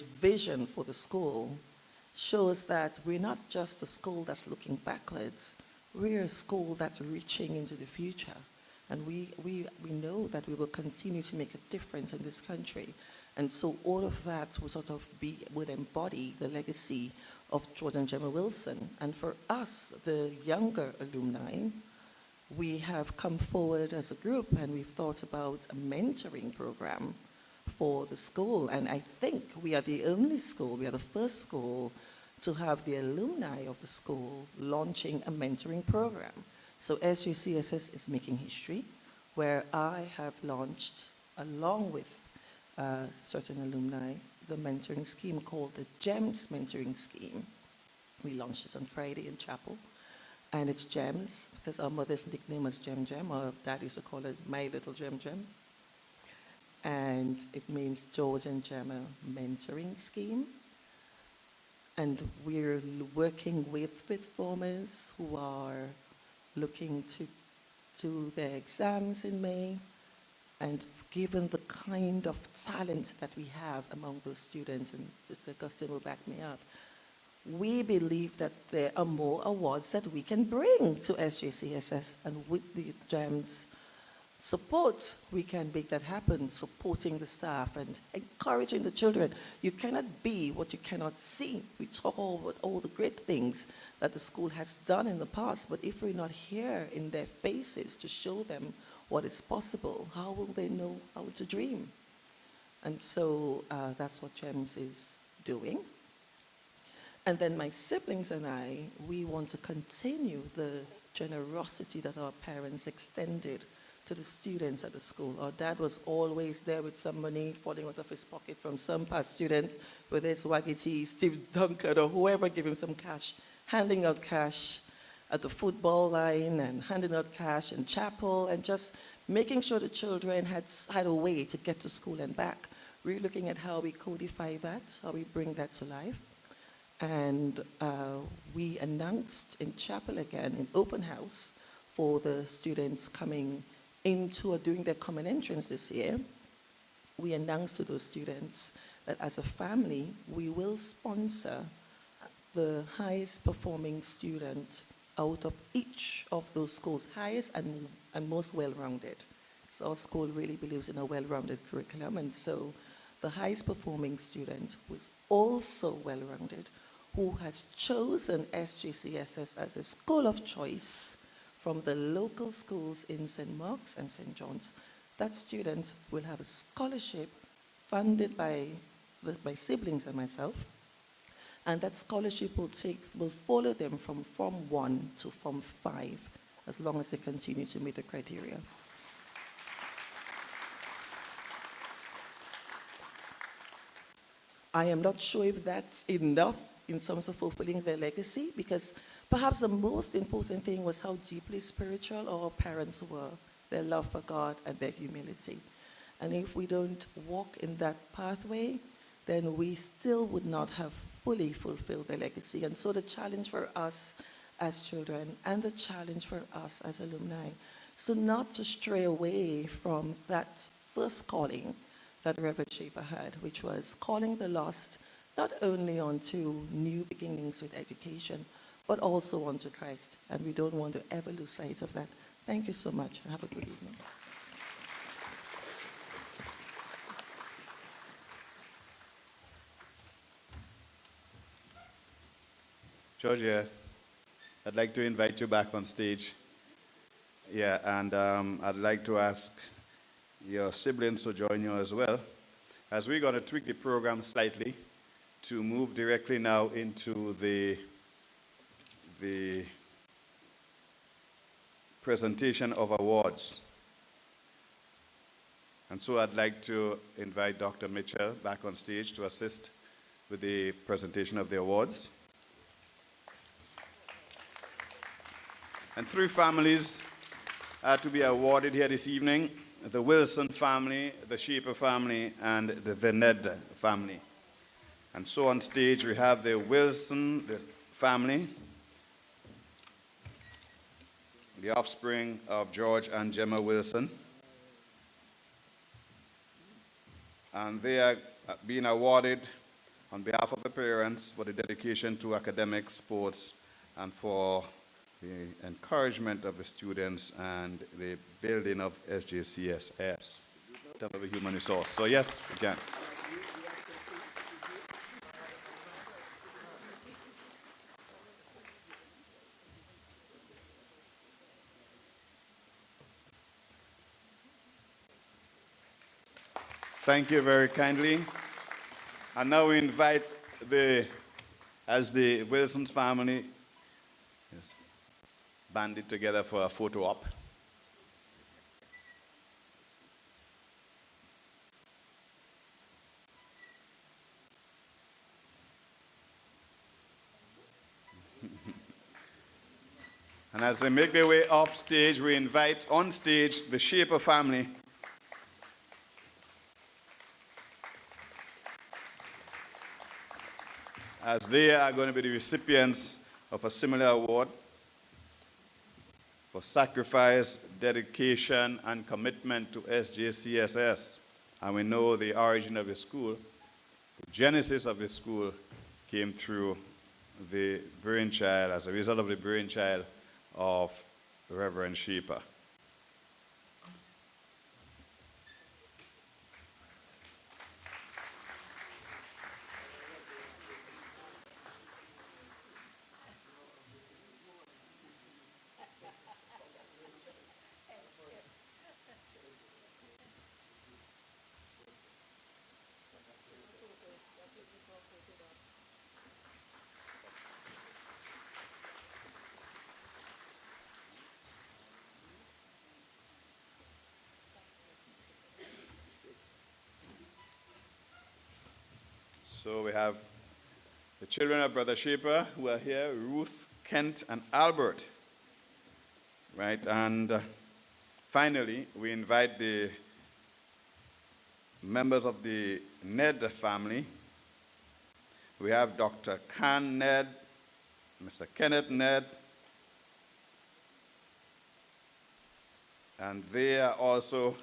vision for the school shows that we're not just a school that's looking backwards, we're a school that's reaching into the future. And we know that we will continue to make a difference in this country. And so all of that would embody the legacy of George and Gemma Wilson. And for us, the younger alumni, we have come forward as a group and we've thought about a mentoring program for the school. And I think we are the only school, we are the first school to have the alumni of the school launching a mentoring program. So SJCSS is making history, where I have launched, along with certain alumni, the mentoring scheme called the GEMS mentoring scheme. We launched it on Friday in chapel, and it's GEMS because our mother's nickname was Gem Gem, or dad used to call it My Little Gem Gem. And it means George and Gemma Mentoring Scheme. And we're working with performers who are looking to do their exams in May. And given the kind of talent that we have among those students, and Sister Augustine will back me up, we believe that there are more awards that we can bring to SJCSS, and with the GEMS support, we can make that happen, supporting the staff and encouraging the children. You cannot be what you cannot see. We talk about all the great things that the school has done in the past, but if we're not here in their faces to show them what is possible, how will they know how to dream? And so that's what GEMS is doing. And then my siblings and I, we want to continue the generosity that our parents extended to the students at the school. Our dad was always there with some money falling out of his pocket from some past student, whether it's Waggity, Steve Duncan, or whoever gave him some cash, handing out cash at the football line and handing out cash in chapel and just making sure the children had a way to get to school and back. We're looking at how we codify that, how we bring that to life. And we announced in chapel again, in open house, for the students coming into or doing their common entrance this year, we announced to those students that as a family, we will sponsor the highest performing student out of each of those schools, highest and most well-rounded. So our school really believes in a well-rounded curriculum, and so the highest performing student who is also well-rounded, who has chosen SJCSS as a school of choice from the local schools in St. Mark's and St. John's, that student will have a scholarship funded by my siblings and myself, and that scholarship will follow them from Form 1 to Form 5, as long as they continue to meet the criteria. I am not sure if that's enough in terms of fulfilling their legacy, because perhaps the most important thing was how deeply spiritual our parents were, their love for God and their humility. And if we don't walk in that pathway, then we still would not have fully fulfilled their legacy. And so the challenge for us as children and the challenge for us as alumni is to not to stray away from that first calling that Reverend Shaper had, which was calling the lost not only onto new beginnings with education, but also onto Christ. And we don't want to ever lose sight of that. Thank you so much, and have a good evening. Georgia, I'd like to invite you back on stage. Yeah, and I'd like to ask your siblings to join you as well, as we're going to tweak the program slightly to move directly now into the presentation of awards. And so I'd like to invite Dr. Mitchell back on stage to assist with the presentation of the awards. And 3 families are to be awarded here this evening: the Wilson family, the Shaper family, and the Vened family. And so on stage we have the Wilson family, the offspring of George and Gemma Wilson. And they are being awarded on behalf of the parents for the dedication to academics, sports, and for the encouragement of the students and the building of SJCSS, of the human resource. So yes, we can. Thank you very kindly. And now we invite as the Wilson's family is banded together for a photo op. And as they make their way off stage, we invite on stage the Shaper family. As they are going to be the recipients of a similar award for sacrifice, dedication, and commitment to SJCSS. And we know the origin of the school, the genesis of the school came through the brainchild, as a result of the brainchild of Reverend Shaper. So we have the children of Brother Shaper who are here, Ruth, Kent, and Albert. Right, and finally, we invite the members of the Ned family. We have Dr. Khan Ned, Mr. Kenneth Ned, and they are also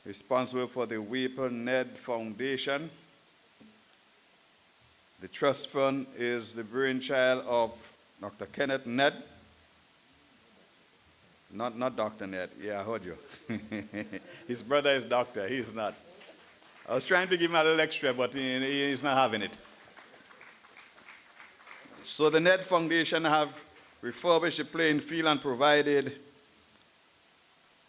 responsible for the Whipple Ned Foundation. The trust fund is the brainchild of Dr. Kenneth Ned. Not Dr. Ned. Yeah, I heard you. His brother is doctor. He's not. I was trying to give him a little extra, but he's not having it. So the Ned Foundation have refurbished the playing field and provided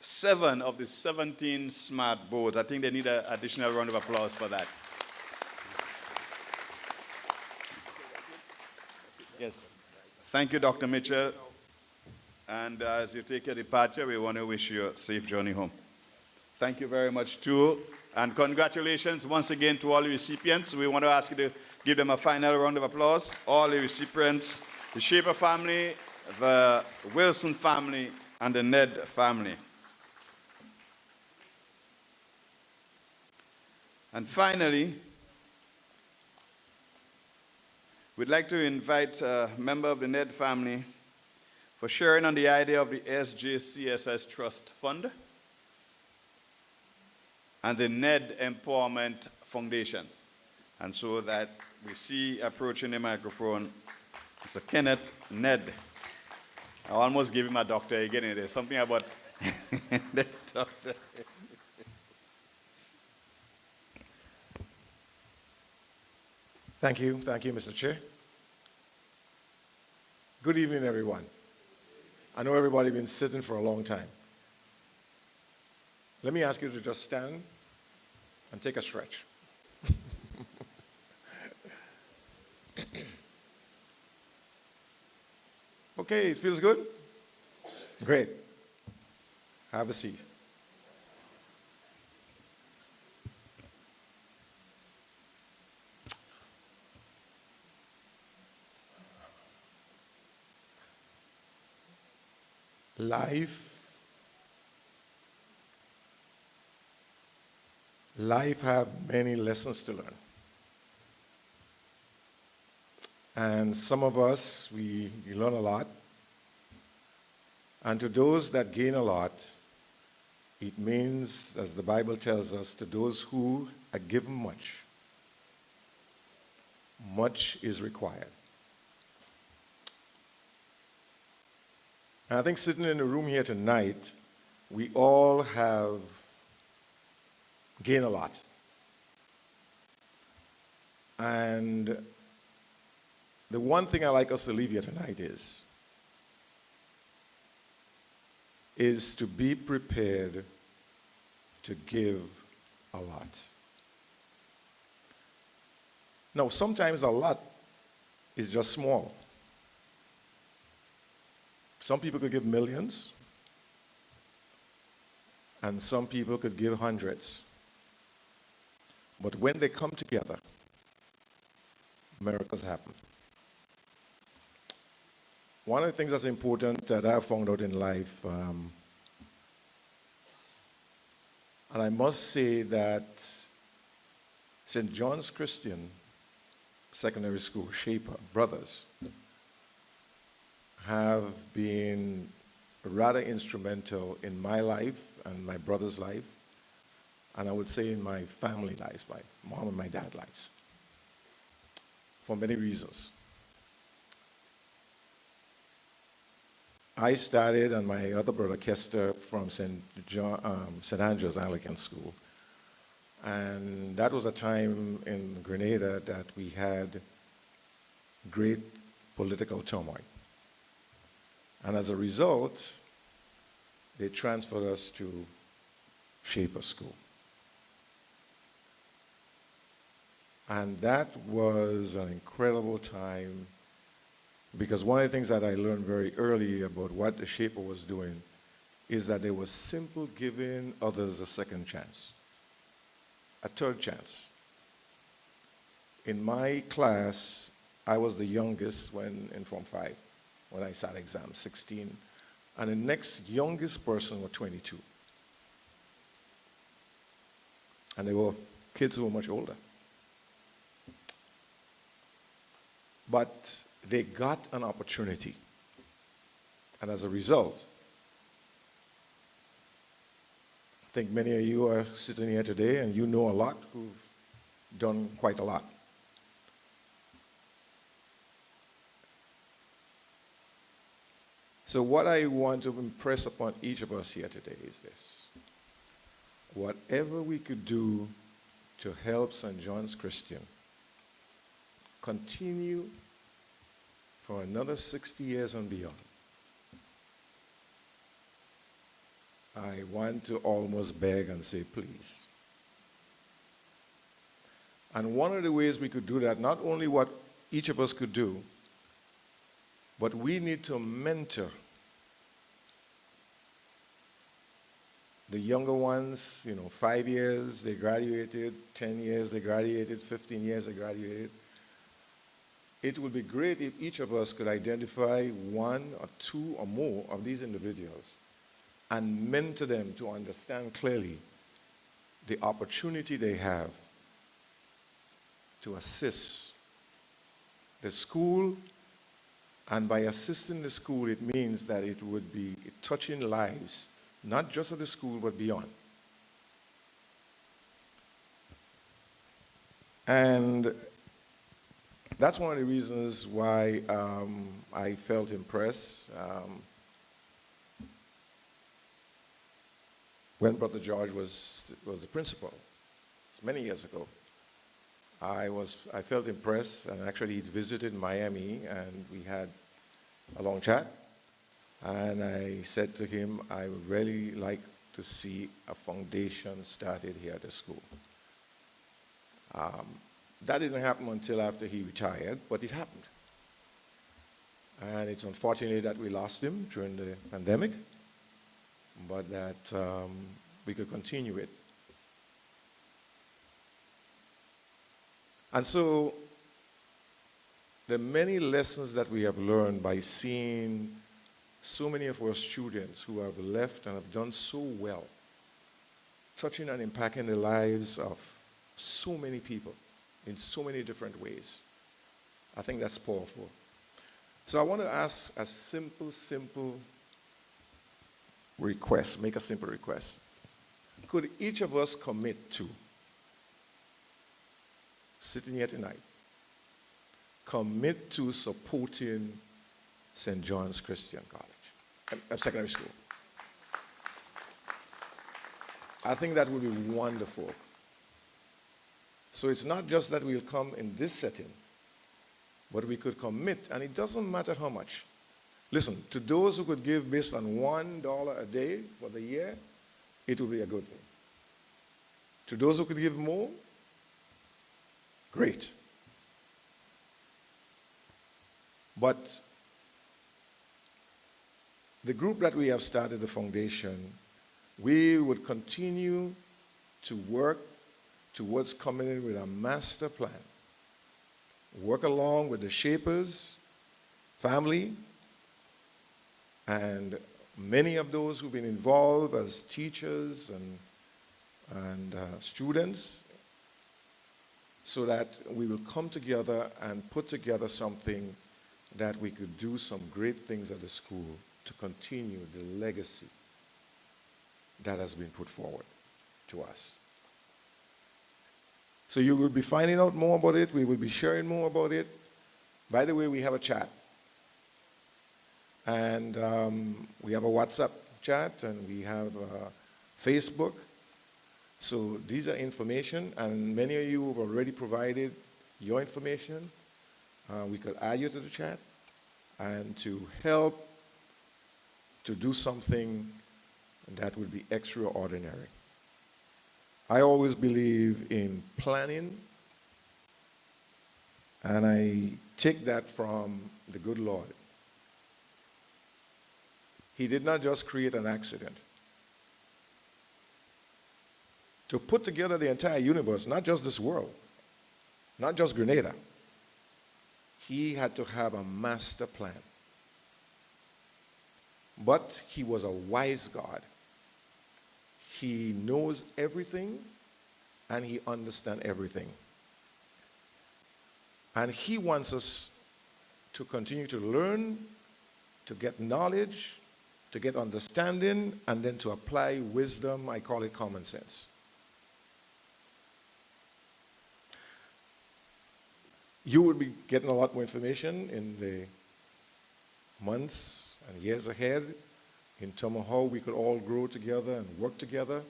7 of the 17 smart boards. I think they need an additional round of applause for that. Yes. Thank you, Dr. Mitchell. And as you take your departure, we want to wish you a safe journey home. Thank you very much, too. And congratulations once again to all the recipients. We want to ask you to give them a final round of applause. All the recipients, the Shaper family, the Wilson family, and the Ned family. And finally, we'd like to invite a member of the Ned family for sharing on the idea of the SJCSS Trust Fund and the Ned Empowerment Foundation. And so that we see approaching the microphone, Mr. Kenneth Ned. I almost gave him a doctor again. There's something about the doctor. Thank you, Mr. Chair. Good evening, everyone. I know everybody's been sitting for a long time. Let me ask you to just stand and take a stretch. Okay, it feels good? Great. Have a seat. Life have many lessons to learn. And some of us, we learn a lot. And to those that gain a lot, it means, as the Bible tells us, to those who are given much, much is required. And I think sitting in the room here tonight, we all have gained a lot. And the one thing I like us to leave here tonight is to be prepared to give a lot. Now, sometimes a lot is just small. Some people could give millions, and some people could give hundreds. But when they come together, miracles happen. One of the things that's important that I found out in life, and I must say that St. John's Christian Secondary School, Shaper, brothers, have been rather instrumental in my life and my brother's life, and I would say in my family lives, my mom and my dad's lives, for many reasons. I started, and my other brother, Kester, from St. Andrew's Anglican School. And that was a time in Grenada that we had great political turmoil. And as a result, they transferred us to Shaper School. And that was an incredible time, because one of the things that I learned very early about what the Shaper was doing is that they were simply giving others a second chance, a third chance. In my class, I was the youngest in Form 5 when I sat exam, 16. And the next youngest person was 22. And they were kids who were much older. But they got an opportunity. And as a result, I think many of you are sitting here today and you know a lot who've done quite a lot. So what I want to impress upon each of us here today is this. Whatever we could do to help St. John's Christian continue for another 60 years and beyond, I want to almost beg and say, please. And one of the ways we could do that, not only what each of us could do, but we need to mentor the younger ones, 5 years, they graduated, 10 years, they graduated, 15 years, they graduated. It would be great if each of us could identify one or two or more of these individuals and mentor them to understand clearly the opportunity they have to assist the school. And by assisting the school, it means that it would be touching lives, not just at the school, but beyond. And that's one of the reasons why I felt impressed when Brother George was the principal. It's many years ago. I felt impressed, and actually he visited Miami, and we had a long chat. And I said to him, I would really like to see a foundation started here at the school. That didn't happen until after he retired, but it happened. And it's unfortunate that we lost him during the pandemic, but that we could continue it. And so the many lessons that we have learned by seeing so many of our students who have left and have done so well, touching and impacting the lives of so many people in so many different ways. I think that's powerful. So I want to ask a simple request, make a simple request. Could each of us commit to, sitting here tonight, commit to supporting St. John's Christian College, secondary school? I think that would be wonderful. So it's not just that we'll come in this setting, but we could commit, and it doesn't matter how much. Listen, to those who could give based on $1 a day for the year, it would be a good thing. To those who could give more, great. But the group that we have started, the foundation, we would continue to work towards coming in with a master plan. Work along with the Shapers family and many of those who've been involved as teachers and students, so that we will come together and put together something that we could do some great things at the school to continue the legacy that has been put forward to us. So you will be finding out more about it. We will be sharing more about it. By the way, we have a chat. And we have a WhatsApp chat, and we have Facebook. So these are information, and many of you have already provided your information. We could add you to the chat and to help to do something that would be extraordinary. I always believe in planning, and I take that from the good Lord. He did not just create an accident. To put together the entire universe, not just this world, not just Grenada, he had to have a master plan. But he was a wise God. He knows everything, and he understands everything. And he wants us to continue to learn, to get knowledge, to get understanding, and then to apply wisdom. I call it common sense. You will be getting a lot more information in the months and years ahead in terms of how we could all grow together and work together.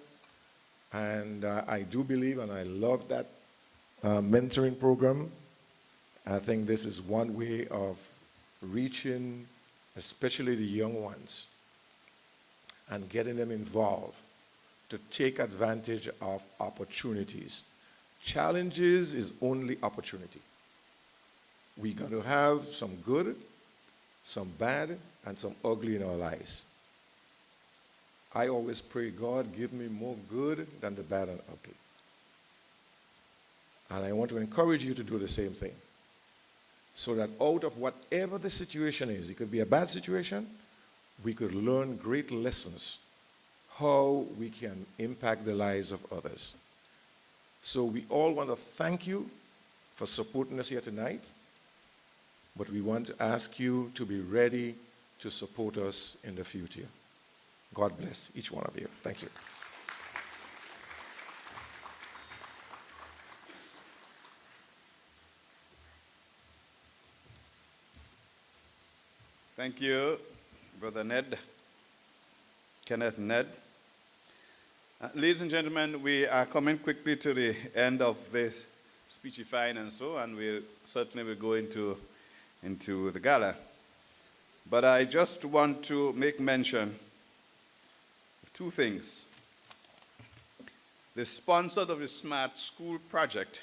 And I do believe, and I love that mentoring program. I think this is one way of reaching, especially the young ones, and getting them involved to take advantage of opportunities. Challenges is only opportunity. We got to have some good, some bad, and some ugly in our lives. I always pray, God, give me more good than the bad and ugly. And I want to encourage you to do the same thing. So that out of whatever the situation is, it could be a bad situation, we could learn great lessons how we can impact the lives of others. So we all want to thank you for supporting us here tonight, but we want to ask you to be ready to support us in the future. God bless each one of you. Thank you. Thank you, Brother Ned, Kenneth Ned. Ladies and gentlemen, we are coming quickly to the end of this speechifying and so, and we certainly will go into the gala. But I just want to make mention of two things. The sponsors of the Smart School Project,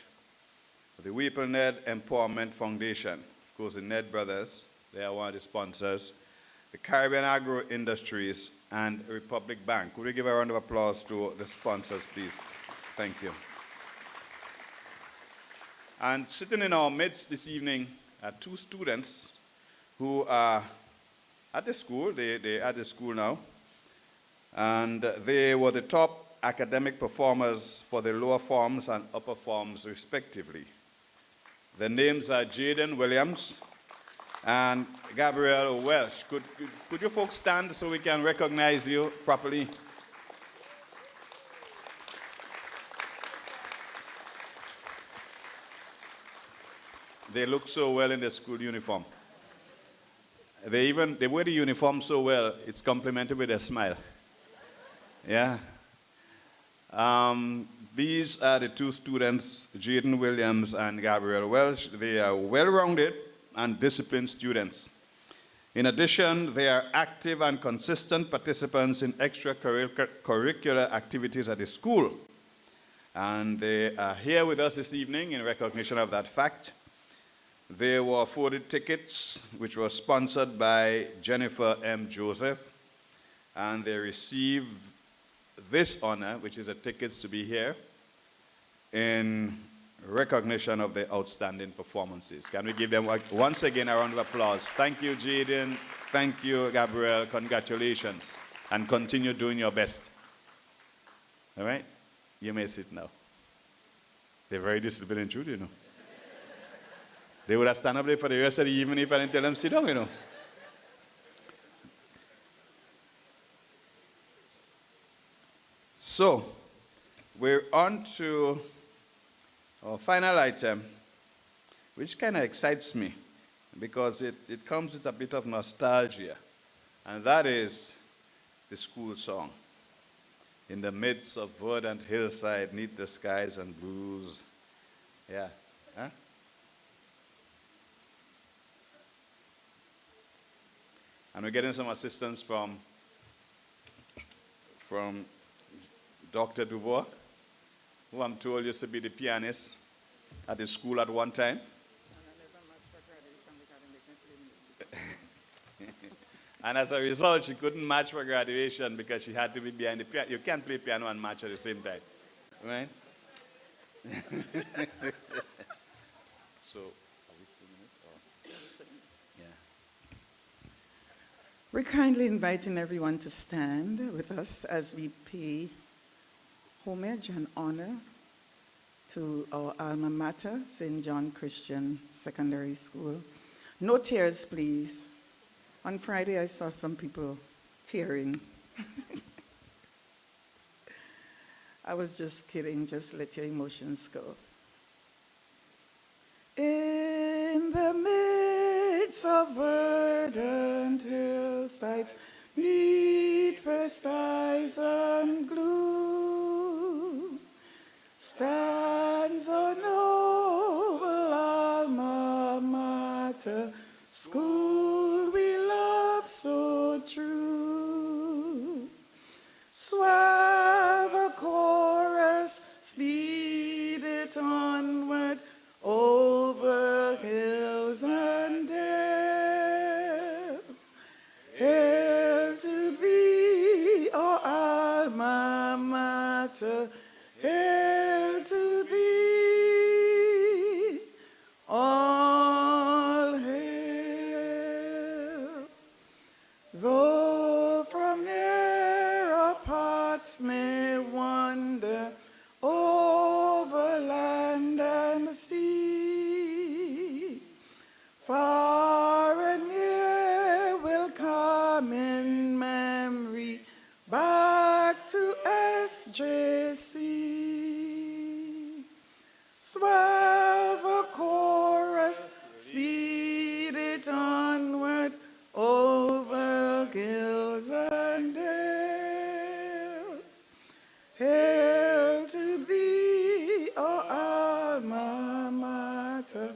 the Whipple Ned Empowerment Foundation, of course the Ned brothers, they are one of the sponsors, the Caribbean Agro Industries, and Republic Bank. Could we give a round of applause to the sponsors, please? Thank you. And sitting in our midst this evening are two students who are at the school. They are at the school now. And they were the top academic performers for the lower forms and upper forms, respectively. The names are Jaden Williams and Gabrielle Welsh. Could you folks stand so we can recognize you properly? They look so well in their school uniform. They wear the uniform so well, it's complemented with a smile. Yeah. These are the two students, Jaden Williams and Gabrielle Welsh. They are well-rounded and disciplined students. In addition, they are active and consistent participants in extracurricular activities at the school. And they are here with us this evening in recognition of that fact. They were afforded tickets, which were sponsored by Jennifer M. Joseph, and they received this honor, which is the tickets to be here, in recognition of their outstanding performances. Can we give them once again a round of applause? Thank you, Jaden. Thank you, Gabrielle. Congratulations, and continue doing your best. All right? You may sit now. They're very disciplined and true, you know. They would have stand up there for the rest of the evening if I didn't tell them sit down, you know. So, we're on to our final item, which kind of excites me because it comes with a bit of nostalgia, and that is the school song. In the midst of verdant hillside, 'neath the skies and blues. Yeah. Huh? And we're getting some assistance from Dr. Dubois, who I'm told used to be the pianist at the school at one time. And as a result, she couldn't match for graduation because she had to be behind the piano. You can't play piano and match at the same time, right? So, are we singing it? Or? Yeah. We're kindly inviting everyone to stand with us as we pay homage and honor to our alma mater, St. John Christian Secondary School. No tears, please. On Friday, I saw some people tearing. I was just kidding. Just let your emotions go. In the midst of verdant hillsides, 'neath first skies and gloom, stands a noble alma mater, school we love so true. Swell the chorus, speed it onward, over hills and dales. Hail to thee, O alma mater, hail to thee, all hail. Though from nearer parts may wander, over land and sea, far and near will come in memory back to SJC. Swell the chorus, speed it onward, over hills and dales. Hail to thee, O alma mater,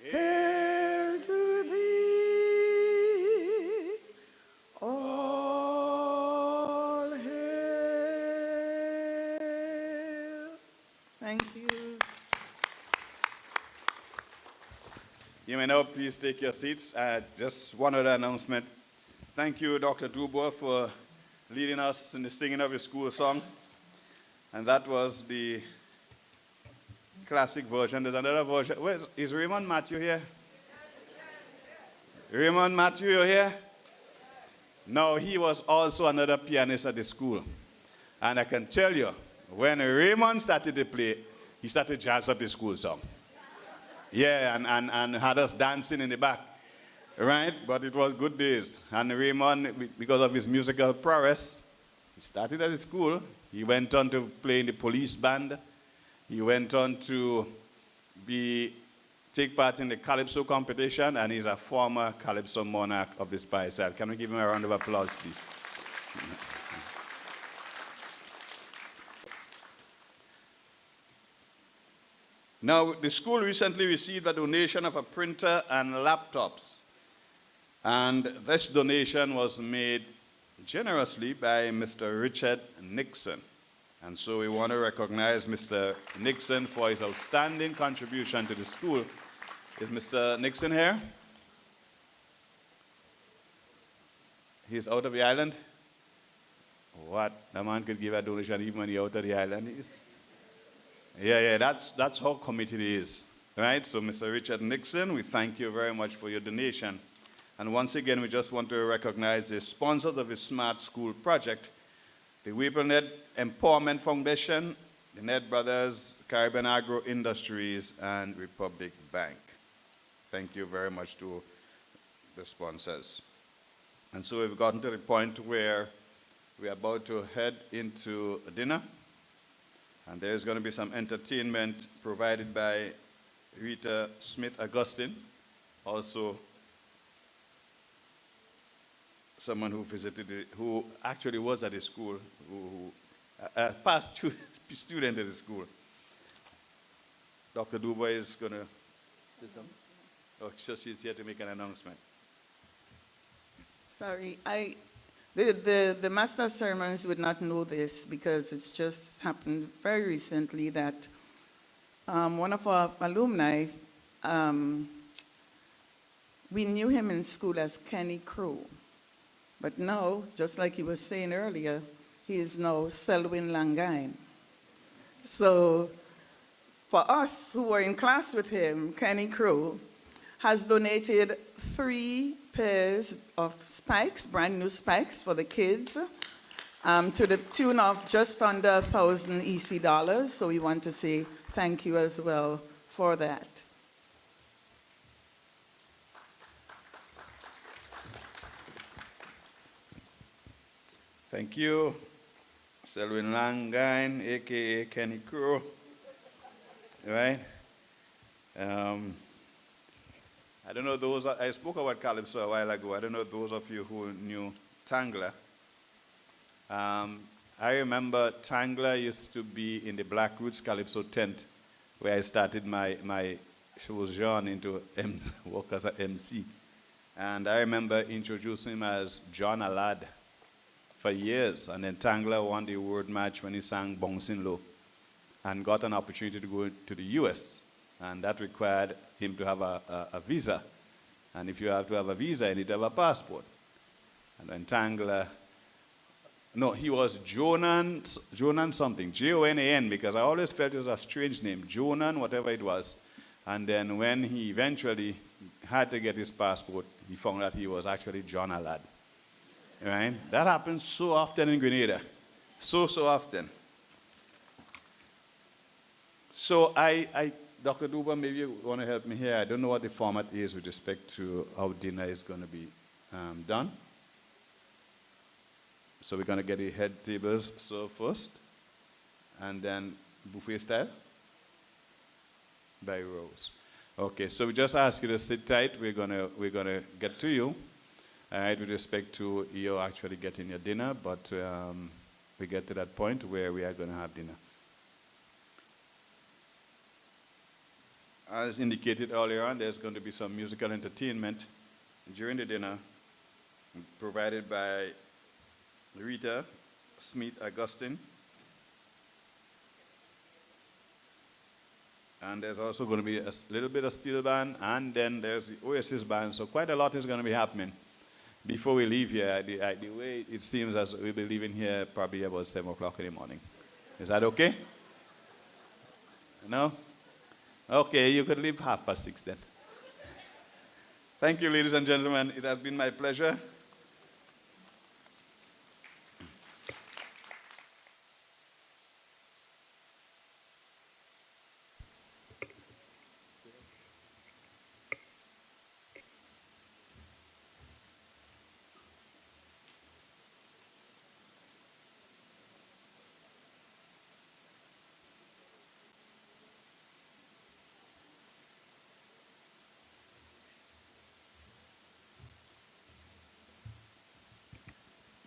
hail to thee, all hail. Thank you. You may now please take your seats. Just one other announcement. Thank you, Dr. Dubois, for leading us in the singing of your school song. And that was the classic version. There's another version. Is Raymond Matthew here? Raymond Matthew, you're here? No, he was also another pianist at the school. And I can tell you, when Raymond started to play, he started to jazz up the school song. Yeah, and had us dancing in the back, right? But it was good days. And Raymond, because of his musical prowess, he started at the school. He went on to play in the police band. He went on to take part in the Calypso competition, and he's a former Calypso monarch of the Spice Isle. Can we give him a round of applause, please? Now, the school recently received a donation of a printer and laptops. And this donation was made generously by Mr. Richard Nixon. And so we want to recognize Mr. Nixon for his outstanding contribution to the school. Is Mr. Nixon here? He's out of the island? What? The man could give a donation even when he's out of the island? Yeah, that's how committed he is, right? So, Mr. Richard Nixon, we thank you very much for your donation. And once again, we just want to recognize the sponsors of the Smart School project, the WeebleNet Empowerment Foundation, the Ned Brothers, Caribbean Agro Industries, and Republic Bank. Thank you very much to the sponsors. And so we've gotten to the point where we're about to head into dinner. And there's going to be some entertainment provided by Rita Smith Augustine, also someone who actually was at the school, a past student at the school. Dr. Dubois is going to say something. Oh, so she's here to make an announcement. Sorry, the Master of Ceremonies would not know this because it's just happened very recently that one of our alumni, we knew him in school as Kenny Crow. But now, just like he was saying earlier, he is now Selwyn Langine. So for us who were in class with him, Kenny Crow has donated 3 pairs of spikes, brand new spikes for the kids, to the tune of just under 1,000 EC dollars. So we want to say thank you as well for that. Thank you, Selwyn Langine, a.k.a. Kenny Crow, right? I don't know those, I spoke about Calypso a while ago. I don't know those of you who knew Tangler. I remember Tangler used to be in the Black Roots Calypso tent where I started my sojourn into work as an MC. And I remember introducing him as John Alad for years. And then Tangler won the award match when he sang Bouncing Low and got an opportunity to go to the US. And that required him to have a visa. And if you have to have a visa, you need to have a passport. And then Tangler, no, he was Jonan something, Jonan, because I always felt it was a strange name, Jonan, whatever it was. And then when he eventually had to get his passport, he found that he was actually John Alad. Right? That happens so often in Grenada. So often. So Dr. Duba, maybe you want to help me here. I don't know what the format is with respect to how dinner is going to be done. So we're going to get the head tables served first, and then buffet style by rows. Okay, so we just ask you to sit tight. We're gonna get to you, all right, with respect to you actually getting your dinner, but we get to that point where we are going to have dinner. As indicated earlier on, there's going to be some musical entertainment during the dinner provided by Rita Smith Augustine. And there's also going to be a little bit of steel band, and then there's the Oasis band. So quite a lot is going to be happening. Before we leave here, the way it seems as we'll be leaving here probably about 7 o'clock in the morning. Is that okay? No? Okay, you could leave 6:30 then. Thank you, ladies and gentlemen. It has been my pleasure.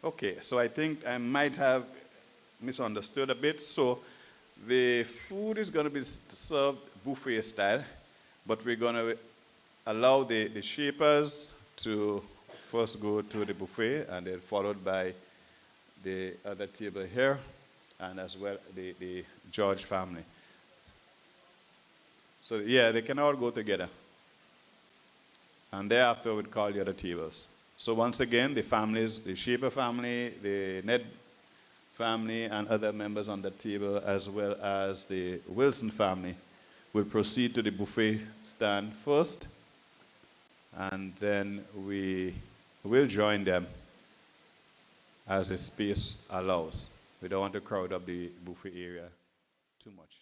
Okay, so I think I might have misunderstood a bit. So the food is going to be served buffet style, but we're going to allow the shapers to first go to the buffet and then followed by the other table here and as well the George family. So yeah, they can all go together. And thereafter we'll call the other tables. So once again, the families, the Shaper family, the Ned family, and other members on the table, as well as the Wilson family, will proceed to the buffet stand first, and then we will join them as the space allows. We don't want to crowd up the buffet area too much.